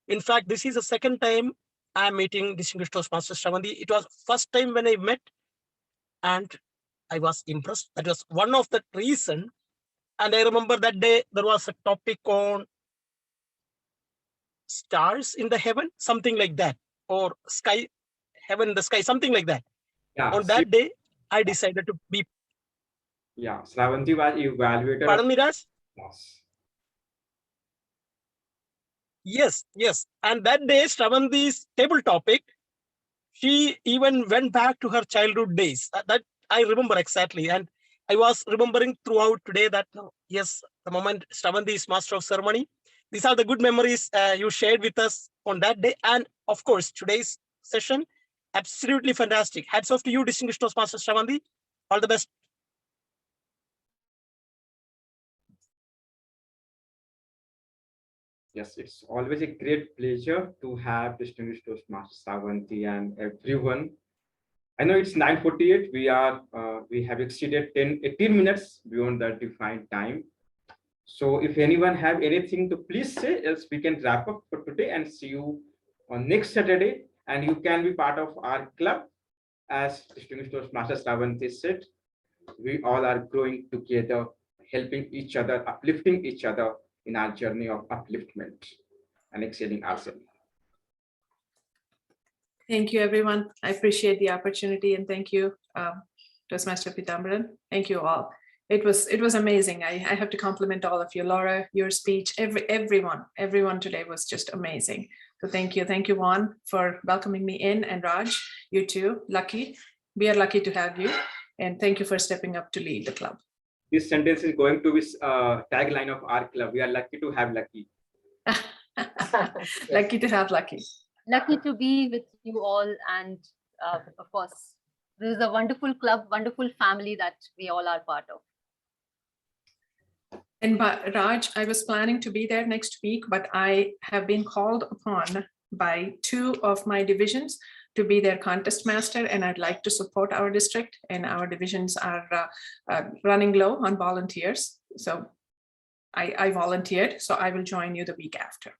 in fact, this is the second time I'm meeting Distinguished Toastmaster Shravanti. It was first time when I met and I was impressed. That was one of the reasons. And I remember that day there was a topic on stars in the heaven, something like that, or sky, heaven in the sky, something like that. Yeah. On that day, I decided to be. Yeah, Shravanti was evaluated. Pardon me, Raj? Yes. Yes. And that day, Shravanti's table topic, she even went back to her childhood days. That I remember exactly. And I was remembering throughout today that, yes, the moment Shravanti is Master of Ceremony, these are the good memories you shared with us on that day. And of course, today's session, absolutely fantastic. Hats off to you, distinguished Toastmaster Shravanti. All the best. Yes, it's always a great pleasure to have distinguished Toastmaster Shravanti and everyone. I know it's 9:48. We have exceeded 18 minutes beyond the defined time. So if anyone have anything to please say, else we can wrap up for today and see you on next Saturday. And you can be part of our club. As distinguished Toastmaster Shravanti said, we all are growing together, helping each other, uplifting each other in our journey of upliftment and excelling ourselves. Thank you, everyone. I appreciate the opportunity, and thank you, Toastmaster Pitambaran. Thank you all. It was amazing. I have to compliment all of you, Laura, your speech, everyone today was just amazing. So thank you, Juan, for welcoming me in, and Raj, you too. Lucky, we are lucky to have you, and thank you for stepping up to lead the club. This sentence is going to be tagline of our club. We are lucky to have Lucky. Lucky to have Lucky. Lucky to be with you all, and of course, this is a wonderful club, wonderful family that we all are part of. And Raj, I was planning to be there next week, but I have been called upon by 2 of my divisions to be their contest master, and I'd like to support our district, and our divisions are running low on volunteers. So I volunteered, so I will join you the week after.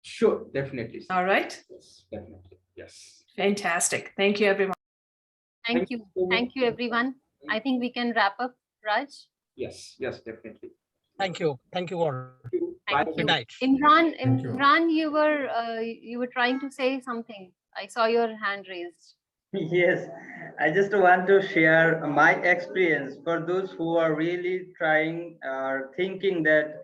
Sure, definitely. All right. Yes, definitely. Yes. Fantastic. Thank you, everyone. Thank you, everyone. I think we can wrap up, Raj. Yes, definitely. Thank you all. Thank you. Good night. Imran, you were trying to say something. I saw your hand raised. Yes, I just want to share my experience for those who are really trying or thinking that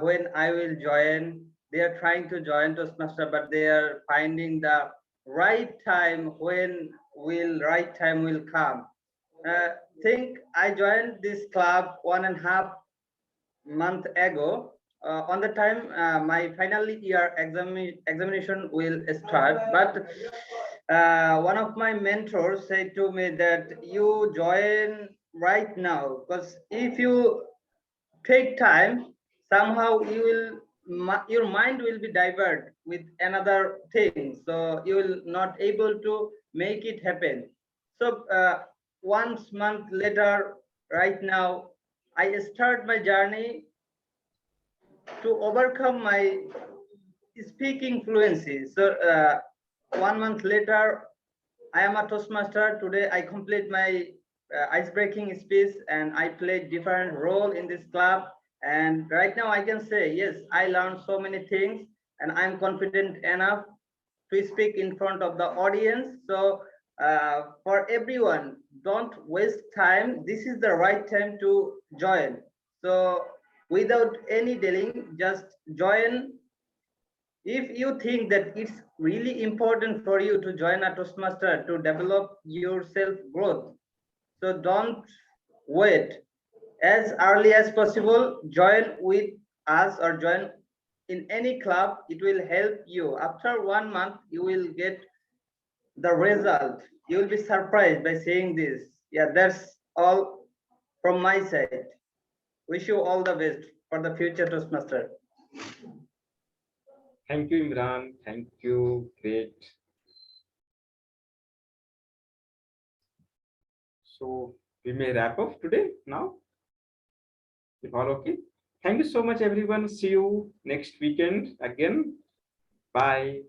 when I will join, they are trying to join Toastmaster, but they are finding the right time when right time will come. Think I joined this club 1.5 months ago. On the time my final year examination will start, but one of my mentors said to me that you join right now, because if you take time, somehow your mind will be diverted with another thing, so you will not able to make it happen. So 1 month later, right now, I start my journey to overcome my speaking fluency. So 1 month later, I am a Toastmaster. Today I complete my ice-breaking speech, and I play different role in this club. And right now I can say, yes, I learned so many things, and I'm confident enough to speak in front of the audience. So for everyone, don't waste time. This is the right time to join. So without any delaying, just join. If you think that it's really important for you to join a Toastmaster to develop your self growth, so don't wait. As early as possible, join with us or join in any club. It will help you. After 1 month, you will get the result. You will be surprised by seeing this. Yeah, that's all from my side. Wish you all the best for the future Toastmaster. Thank you, Imran. Thank you. Great. So we may wrap up today now. If all okay. Thank you so much, everyone. See you next weekend again. Bye.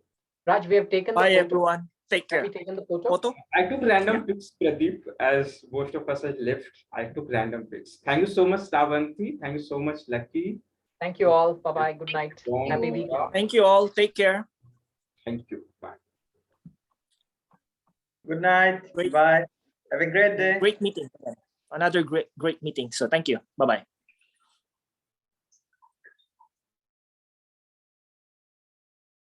Raj, we have taken the Bye, photo. everyone. Take care. Have we taken the photo? I took random pics, Pradeep, as most of us have left. I took random pics. Thank you so much, Shravanti. Thank you so much, Lucky. Thank you all. Bye-bye. Good night. Happy weekend. Thank you all. Take care. Thank you. Bye. Good night. Bye. Have a great day. Great meeting. Another great meeting. So thank you. Bye-bye.